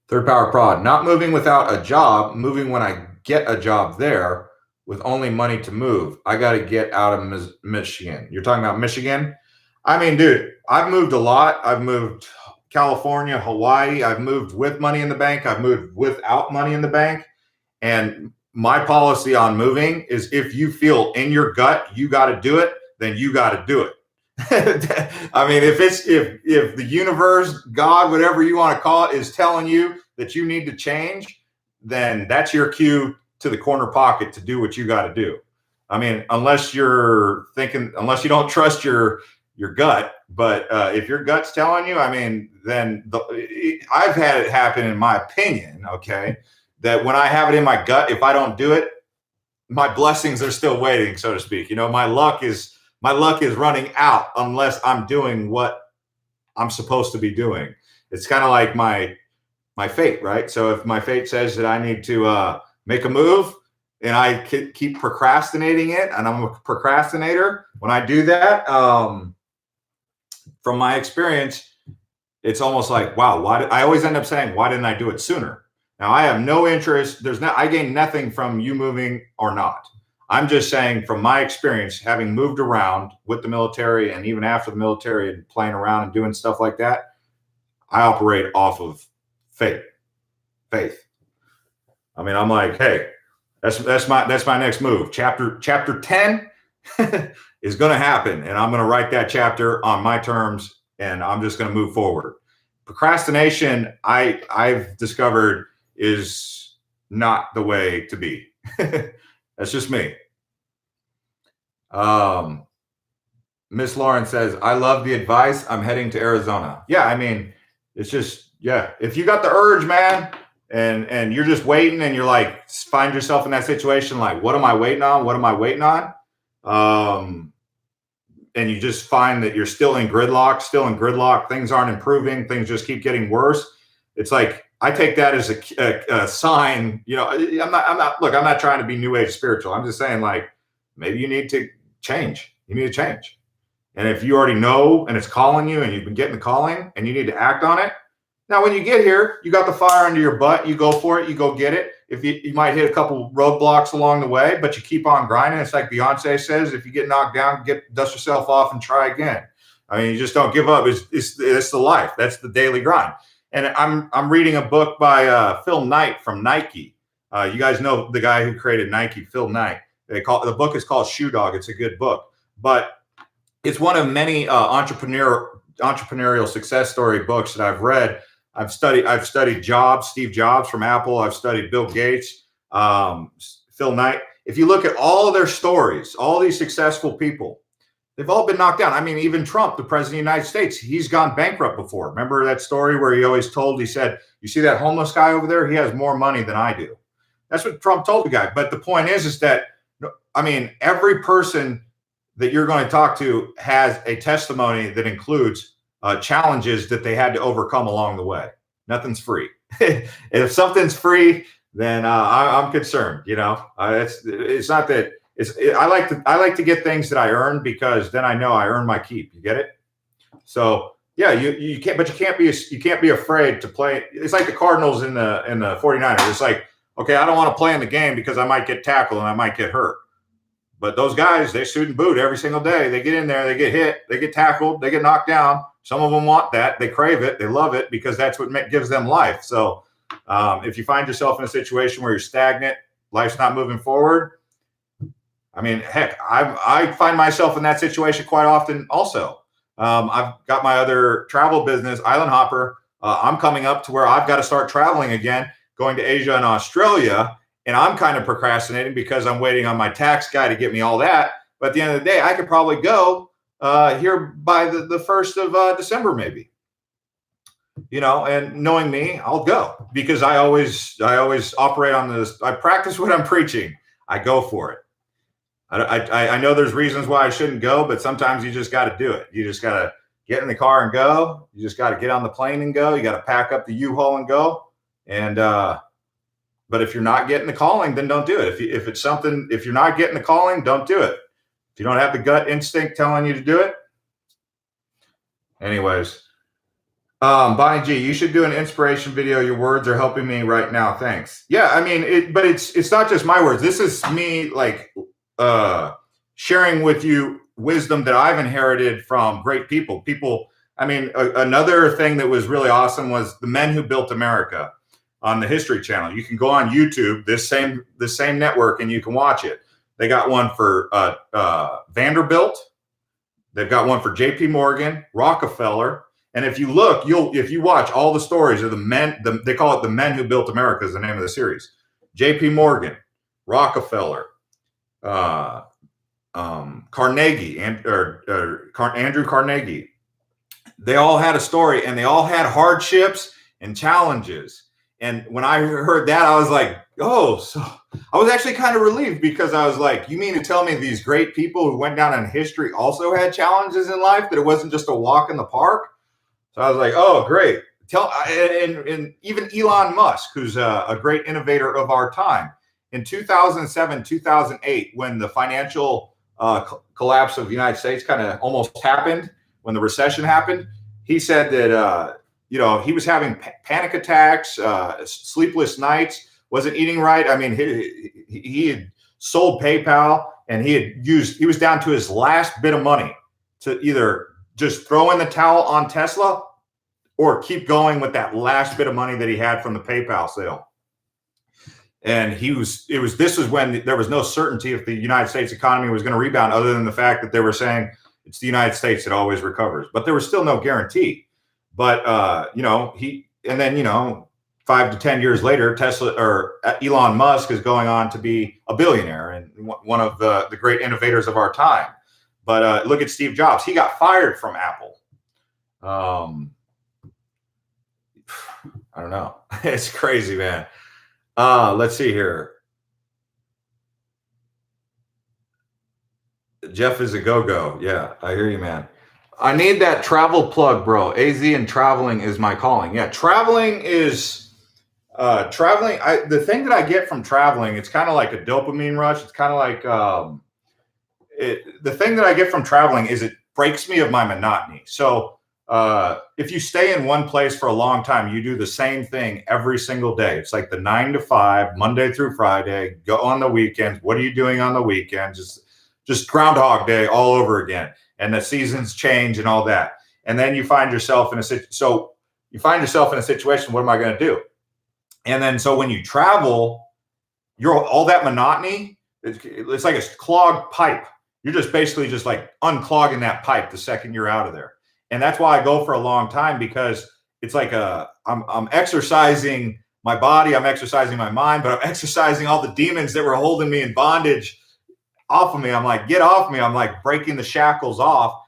Third Power Prod. Not moving without a job, moving when I get a job there with only money to move. I got to get out of Michigan. You're talking about Michigan? I mean, dude, I've moved a lot. I've moved California, Hawaii. I've moved with money in the bank. I've moved without money in the bank. And my policy on moving is if you feel in your gut you got to do it, then you got to do it. I mean, if the universe, God, whatever you want to call it, is telling you that you need to change, then that's your cue to the corner pocket to do what you got to do. I mean, unless you don't trust your gut, but if your gut's telling you, I mean, then I've had it happen, in my opinion, okay, that when I have it in my gut, if I don't do it, my blessings are still waiting, so to speak. You know, my luck is running out unless I'm doing what I'm supposed to be doing. It's kind of like my my fate, right? So if my fate says that I need to make a move and I keep procrastinating it, and I'm a procrastinator, when I do that, from my experience, it's almost like, wow, I always end up saying, why didn't I do it sooner? Now I have no interest. I gain nothing from you moving or not. I'm just saying from my experience, having moved around with the military and even after the military and playing around and doing stuff like that, I operate off of faith. I mean, I'm like, hey, that's my next move. Chapter 10 is going to happen, and I'm going to write that chapter on my terms, and I'm just going to move forward. Procrastination, I've discovered, is not the way to be. That's just me. Miss Lauren says, I love the advice. I'm heading to Arizona. Yeah, I mean, it's just, yeah. If you got the urge, man, and you're just waiting, and you're like, find yourself in that situation, like, what am I waiting on? What am I waiting on? And you just find that you're still in gridlock. Things aren't improving. Things just keep getting worse. It's like, I take that as a sign. You know, I'm not trying to be new age spiritual. I'm just saying, like, maybe you need to change. You need to change. And if you already know and it's calling you and you've been getting the calling and you need to act on it. Now, when you get here, you got the fire under your butt. You go for it. You go get it. If you might hit a couple roadblocks along the way, but you keep on grinding. It's like Beyonce says, if you get knocked down, dust yourself off and try again. I mean, you just don't give up. It's the life. That's the daily grind. And I'm reading a book by Phil Knight from Nike. You guys know the guy who created Nike, Phil Knight. The book is called Shoe Dog. It's a good book, but it's one of many entrepreneurial success story books that I've read. I've studied Steve Jobs from Apple. I've studied Bill Gates, Phil Knight. If you look at all of their stories, all these successful people, they've all been knocked down. I mean, even Trump, the president of the United States, he's gone bankrupt before. Remember that story where he said, you see that homeless guy over there? He has more money than I do. That's what Trump told the guy. But the point is that, I mean, every person that you're going to talk to has a testimony that includes challenges that they had to overcome along the way. Nothing's free. If something's free, then I'm concerned. You know, it's not that. I like to get things that I earn, because then I know I earn my keep. You get it? So yeah, you can't be afraid to play. It's like the Cardinals in the 49ers. It's like, okay, I don't want to play in the game because I might get tackled and I might get hurt. But those guys, they shoot and boot every single day. They get in there, they get hit, they get tackled, they get knocked down. Some of them want that. They crave it. They love it, because that's what gives them life. So if you find yourself in a situation where you're stagnant, life's not moving forward, I mean, heck, I find myself in that situation quite often also. I've got my other travel business, Island Hopper. I'm coming up to where I've got to start traveling again, going to Asia and Australia. And I'm kind of procrastinating because I'm waiting on my tax guy to get me all that. But at the end of the day, I could probably go here by the 1st of December, maybe. You know, and knowing me, I'll go, because I always operate on this. I practice what I'm preaching. I go for it. I know there's reasons why I shouldn't go, but sometimes you just got to do it. You just got to get in the car and go. You just got to get on the plane and go. You got to pack up the U-Haul and go. And but if you're not getting the calling, then don't do it. If you're not getting the calling, don't do it. If you don't have the gut instinct telling you to do it. Anyways, Bonnie G, you should do an inspiration video. Your words are helping me right now. Thanks. Yeah, I mean, but it's not just my words. This is me, like, sharing with you wisdom that I've inherited from great people. I mean, another thing that was really awesome was The Men Who Built America on the History Channel. You can go on YouTube, this same network, and you can watch it. They got one for Vanderbilt. They've got one for J.P. Morgan, Rockefeller. And if you look, if you watch all the stories of the men, they call it The Men Who Built America is the name of the series. J.P. Morgan, Rockefeller, Carnegie, Andrew Carnegie. They all had a story, and they all had hardships and challenges. And when I heard that, I was like, oh, so I was actually kind of relieved, because I was like, you mean to tell me these great people who went down in history also had challenges in life, that it wasn't just a walk in the park? So I was like, oh, great. and even Elon Musk, who's a great innovator of our time, in 2007, 2008, when the financial collapse of the United States kind of almost happened, when the recession happened, he said that he was having panic attacks, sleepless nights, wasn't eating right. I mean, he had sold PayPal, and he was down to his last bit of money to either just throw in the towel on Tesla or keep going with that last bit of money that he had from the PayPal sale. And this was when there was no certainty if the United States economy was going to rebound, other than the fact that they were saying it's the United States that always recovers, but there was still no guarantee. But, 5 to 10 years later, Tesla or Elon Musk is going on to be a billionaire and one of the great innovators of our time. But look at Steve Jobs. He got fired from Apple. I don't know. It's crazy, man. Let's see here. Jeff is a go-go. Yeah, I hear you, man. I need that travel plug, bro. AZ and traveling is my calling. Yeah, traveling is traveling. The thing that I get from traveling, it's kind of like a dopamine rush. It's kind of like the thing that I get from traveling is it breaks me of my monotony. So if you stay in one place for a long time, you do the same thing every single day. It's like the 9 to 5, Monday through Friday. Go on the weekends. What are you doing on the weekends? Just Groundhog Day all over again. And the seasons change and all that. And then you find yourself in a situation. What am I going to do? And then so when you travel, all that monotony. It's like a clogged pipe. You're just basically just like unclogging that pipe the second you're out of there. And that's why I go for a long time, because it's like I'm exercising my body, I'm exercising my mind, but I'm exercising all the demons that were holding me in bondage off of me. I'm like, get off me. I'm like breaking the shackles off.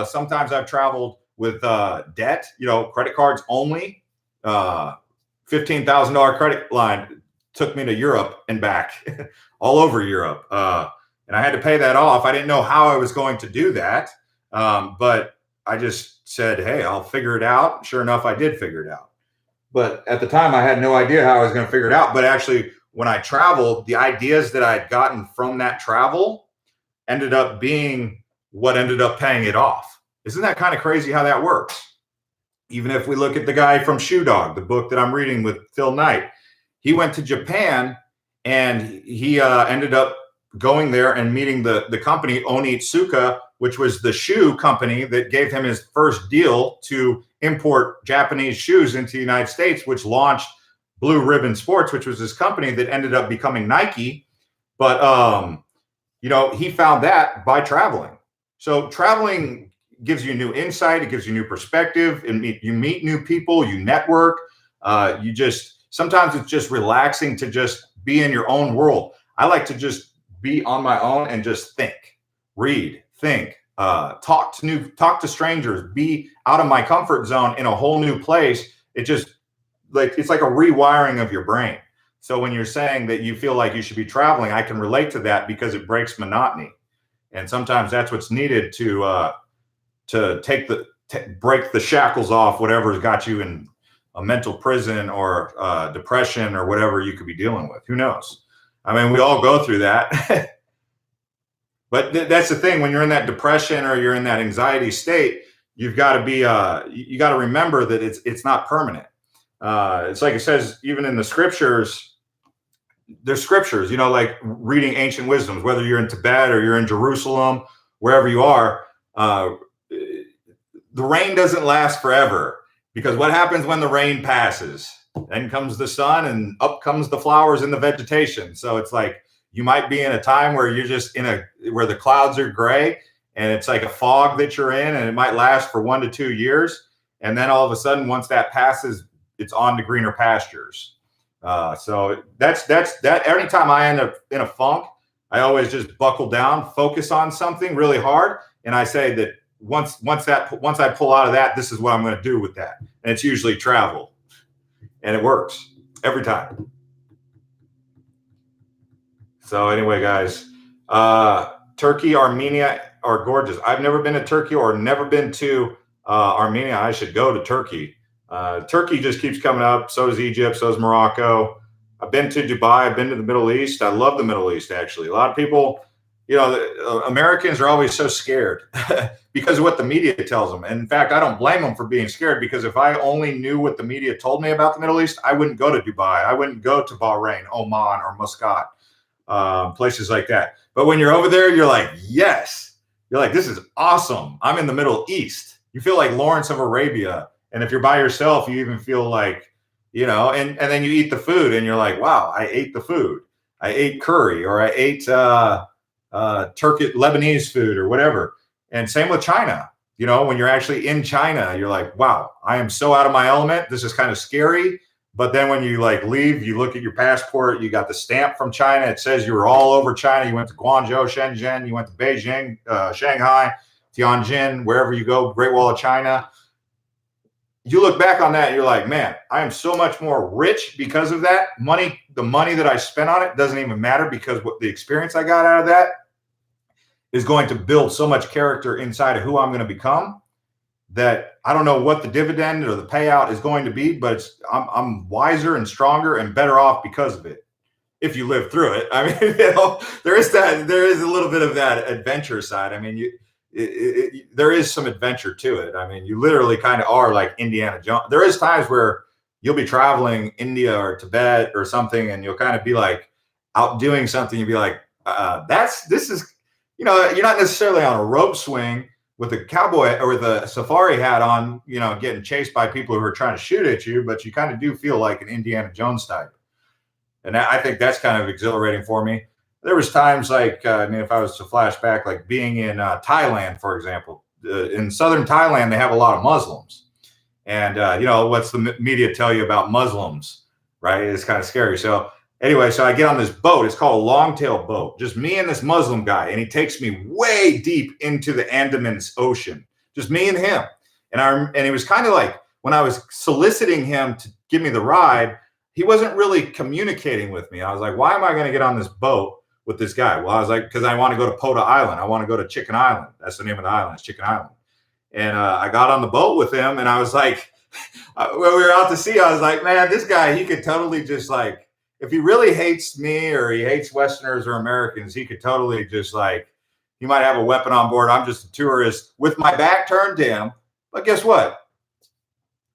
Sometimes I've traveled with debt, credit cards only. $15,000 credit line took me to Europe and back, all over Europe. And I had to pay that off. I didn't know how I was going to do that. But I just said, hey, I'll figure it out. Sure enough, I did figure it out. But at the time, I had no idea how I was going to figure it out. But actually, when I traveled, the ideas that I'd gotten from that travel ended up being what ended up paying it off. Isn't that kind of crazy how that works? Even if we look at the guy from Shoe Dog, the book that I'm reading with Phil Knight, he went to Japan and he ended up going there and meeting the company Onitsuka, which was the shoe company that gave him his first deal to import Japanese shoes into the United States, which launched Blue Ribbon Sports, which was his company that ended up becoming Nike. But, he found that by traveling. So traveling gives you new insight. It gives you new perspective. You meet new people, you network. Sometimes it's just relaxing to just be in your own world. I like to just be on my own and just think, read, think, talk to strangers, be out of my comfort zone in a whole new place. It's like a rewiring of your brain. So when you're saying that you feel like you should be traveling, I can relate to that because it breaks monotony. And sometimes that's what's needed to break the shackles off, whatever's got you in a mental prison or depression or whatever you could be dealing with. Who knows? I mean, we all go through that. But that's the thing. When you're in that depression or you're in that anxiety state, you've got to be, you got to remember that it's not permanent. It's like it says, even in the scriptures, there's scriptures, like reading ancient wisdoms, whether you're in Tibet or you're in Jerusalem, wherever you are, the rain doesn't last forever, because what happens when the rain passes? Then comes the sun and up comes the flowers and the vegetation. So it's like, you might be in a time where you're just where the clouds are gray and it's like a fog that you're in, and it might last for 1 to 2 years. And then all of a sudden, once that passes, it's on to greener pastures. So that's that. Every time I end up in a funk, I always just buckle down, focus on something really hard. And I say that once I pull out of that, this is what I'm going to do with that. And it's usually travel, and it works every time. So anyway, guys, Turkey, Armenia are gorgeous. I've never been to Turkey or never been to Armenia. I should go to Turkey. Turkey just keeps coming up. So does Egypt. So does Morocco. I've been to Dubai. I've been to the Middle East. I love the Middle East, actually. A lot of people, Americans are always so scared because of what the media tells them. And in fact, I don't blame them for being scared, because if I only knew what the media told me about the Middle East, I wouldn't go to Dubai. I wouldn't go to Bahrain, Oman, or Muscat, places like that. But when you're over there, you're like, yes. You're like, this is awesome. I'm in the Middle East. You feel like Lawrence of Arabia. And if you're by yourself, you even feel like, and then you eat the food and you're like, wow, I ate the food. I ate curry, or I ate Turkish Lebanese food, or whatever. And same with China. When you're actually in China, you're like, wow, I am so out of my element. This is kind of scary. But then when you leave, you look at your passport, you got the stamp from China. It says you were all over China. You went to Guangzhou, Shenzhen, you went to Beijing, Shanghai, Tianjin, wherever you go, Great Wall of China. You look back on that and you're like, man, I am so much more rich because of that. The money that I spent on it doesn't even matter, because what the experience I got out of that is going to build so much character inside of who I'm going to become, that I don't know what the dividend or the payout is going to be, but I'm wiser and stronger and better off because of it. If you live through it. I mean, there is a little bit of that adventure side. I mean, there is some adventure to it. I mean, you literally kind of are like Indiana Jones. There is times where you'll be traveling India or Tibet or something, and you'll kind of be like out doing something. You'll be like, this is, you're not necessarily on a rope swing with a cowboy or with a safari hat on, getting chased by people who are trying to shoot at you, but you kind of do feel like an Indiana Jones type. And I think that's kind of exhilarating for me. There was times like, if I was to flash back, like being in Thailand, for example. In southern Thailand, they have a lot of Muslims. And, what's the media tell you about Muslims, right? It's kind of scary. So anyway, so I get on this boat. It's called a longtail boat. Just me and this Muslim guy. And he takes me way deep into the Andaman Ocean. Just me and him. And it was kind of like, when I was soliciting him to give me the ride, he wasn't really communicating with me. I was like, why am I going to get on this boat with this guy? Well, I was like, because I want to go to Pota Island. I want to go to Chicken Island. That's the name of the island. It's Chicken Island. And I got on the boat with him, and I was like, when we were out to sea, I was like, man, this guy, he could totally just like, if he really hates me or he hates Westerners or Americans, he could totally just like, he might have a weapon on board. I'm just a tourist with my back turned to him. But guess what?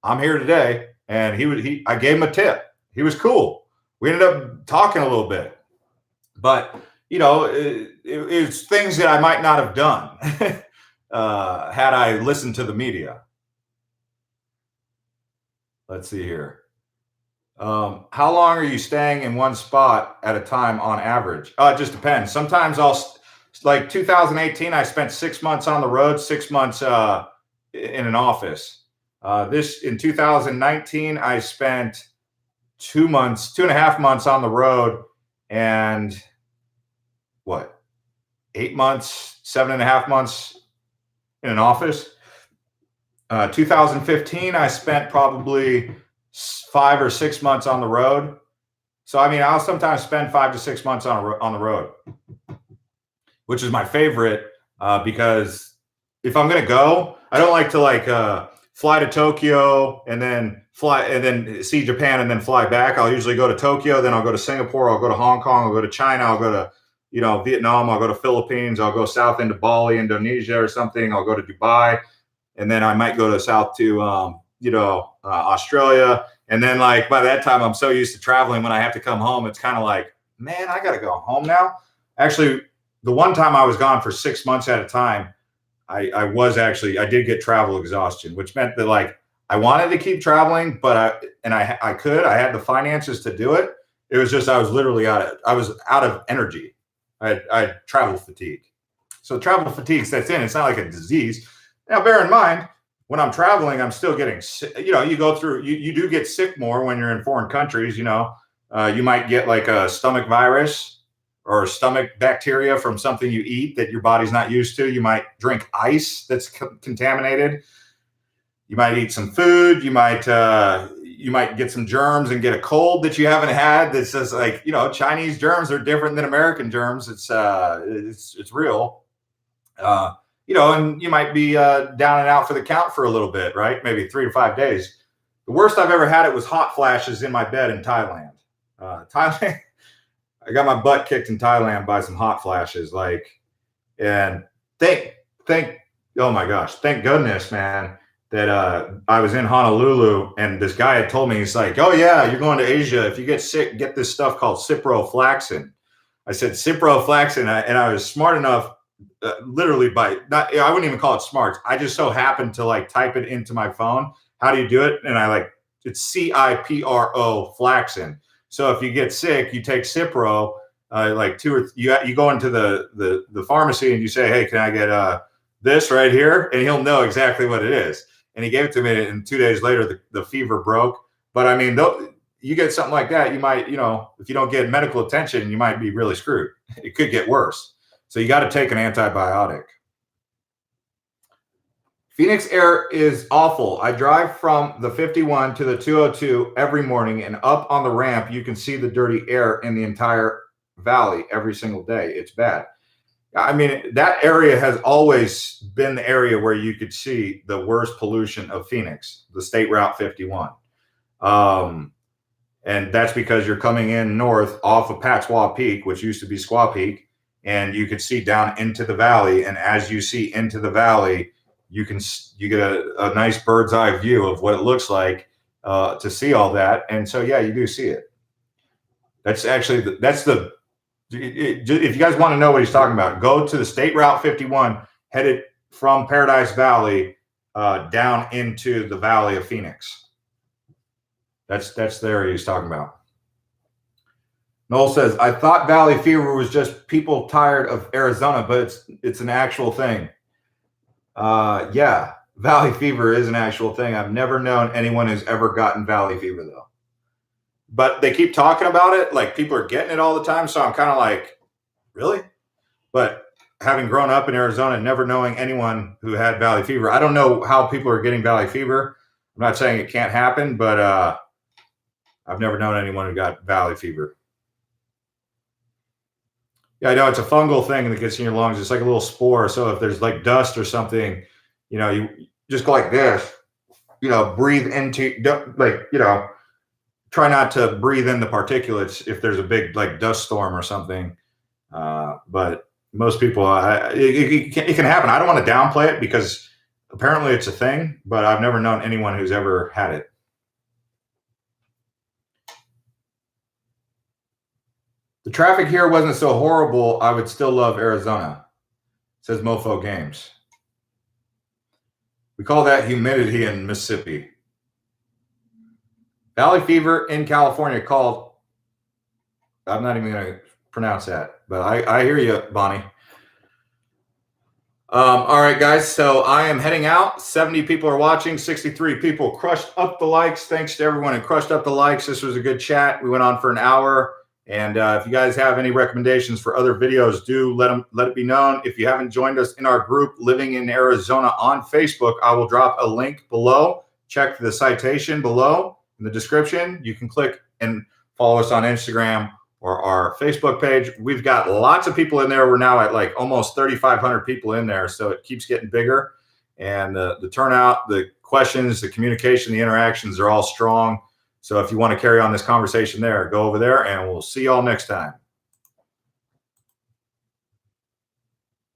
I'm here today. And I gave him a tip. He was cool. We ended up talking a little bit. But, it's things that I might not have done had I listened to the media. Let's see here. How long are you staying in one spot at a time on average? It just depends. Sometimes like 2018, I spent 6 months on the road, 6 months in an office. In 2019, I spent 2.5 months on the road, and 8 months, 7.5 months in an office. 2015, I spent probably 5 or 6 months on the road. So, I mean, I'll sometimes spend 5 to 6 months on the road, which is my favorite, because if I'm going to go, I don't like to fly to Tokyo and then see Japan and then fly back. I'll usually go to Tokyo, then I'll go to Singapore, I'll go to Hong Kong, I'll go to China, I'll go to, Vietnam, I'll go to Philippines, I'll go south into Bali, Indonesia or something. I'll go to Dubai, and then I might go south to, Australia. And then by that time, I'm so used to traveling, when I have to come home, it's kind of like, man, I got to go home now. Actually, the one time I was gone for 6 months at a time, I did get travel exhaustion, which meant that I wanted to keep traveling, but I had the finances to do it. It was just, I was literally out of energy. I had travel fatigue. So travel fatigue sets in. It's not like a disease. Now, bear in mind, when I'm traveling, I'm still getting sick. You go through, you do get sick more when you're in foreign countries. You might get a stomach virus or stomach bacteria from something you eat that your body's not used to. You might drink ice that's contaminated. You might eat some food. You might get some germs and get a cold that you haven't had. That's just Chinese germs are different than American germs. It's real. And you might be down and out for the count for a little bit, right? Maybe 3 to 5 days. The worst I've ever had it was hot flashes in my bed in Thailand. Thailand, I got my butt kicked in Thailand by some hot flashes. Like, and oh my gosh, thank goodness, man, that I was in Honolulu and this guy had told me, he's like, oh yeah, you're going to Asia. If you get sick, get this stuff called ciprofloxacin. I said ciprofloxacin, and I was smart enough, literally I wouldn't even call it smart. I just so happened to like type it into my phone. How do you do it? And I like, it's CIPRO flaxin. So if you get sick, you take Cipro, like you go into the pharmacy and you say, hey, can I get this right here? And he'll know exactly what it is. And he gave it to me, and 2 days later, the fever broke. But I mean, you get something like that, you might, if you don't get medical attention, you might be really screwed. It could get worse. So you got to take an antibiotic. Phoenix air is awful. I drive from the 51 to the 202 every morning, and up on the ramp, you can see the dirty air in the entire valley every single day. It's bad. I mean, that area has always been the area where you could see the worst pollution of Phoenix, the State Route 51. And that's because you're coming in north off of Patswa Peak, which used to be Squaw Peak, and you could see down into the valley. And as you see into the valley, you get a nice bird's eye view of what it looks like to see all that. And so, yeah, you do see it. That's actually if you guys want to know what he's talking about, go to the State Route 51 headed from Paradise Valley down into the Valley of Phoenix. That's the area he's talking about. Noel says, I thought valley fever was just people tired of Arizona, but it's an actual thing. Yeah, valley fever is an actual thing. I've never known anyone who's ever gotten valley fever, though. But they keep talking about it, like people are getting it all the time. So I'm kind of like, really? But having grown up in Arizona, never knowing anyone who had valley fever, I don't know how people are getting valley fever. I'm not saying it can't happen, but I've never known anyone who got valley fever. Yeah, I know it's a fungal thing that gets in your lungs. It's like a little spore. So if there's like dust or something, you just go like this, breathe into, try not to breathe in the particulates if there's a big like dust storm or something. But most people, it can happen. I don't want to downplay it because apparently it's a thing, but I've never known anyone who's ever had it. The traffic here wasn't so horrible. I would still love Arizona, says Mofo Games. We call that humidity in Mississippi. Valley fever in California called, I'm not even going to pronounce that, but I hear you, Bonnie. All right, guys. So I am heading out. 70 people are watching. 63 people crushed up the likes. Thanks to everyone who crushed up the likes. This was a good chat. We went on for an hour. And if you guys have any recommendations for other videos, do let it be known. If you haven't joined us in our group Living in Arizona on Facebook, I will drop a link below. Check the citation below in the description. You can click and follow us on Instagram or our Facebook page. We've got lots of people in there. We're now at like almost 3,500 people in there. So it keeps getting bigger. And the turnout, the questions, the communication, the interactions are all strong. So if you want to carry on this conversation there, go over there and we'll see y'all next time.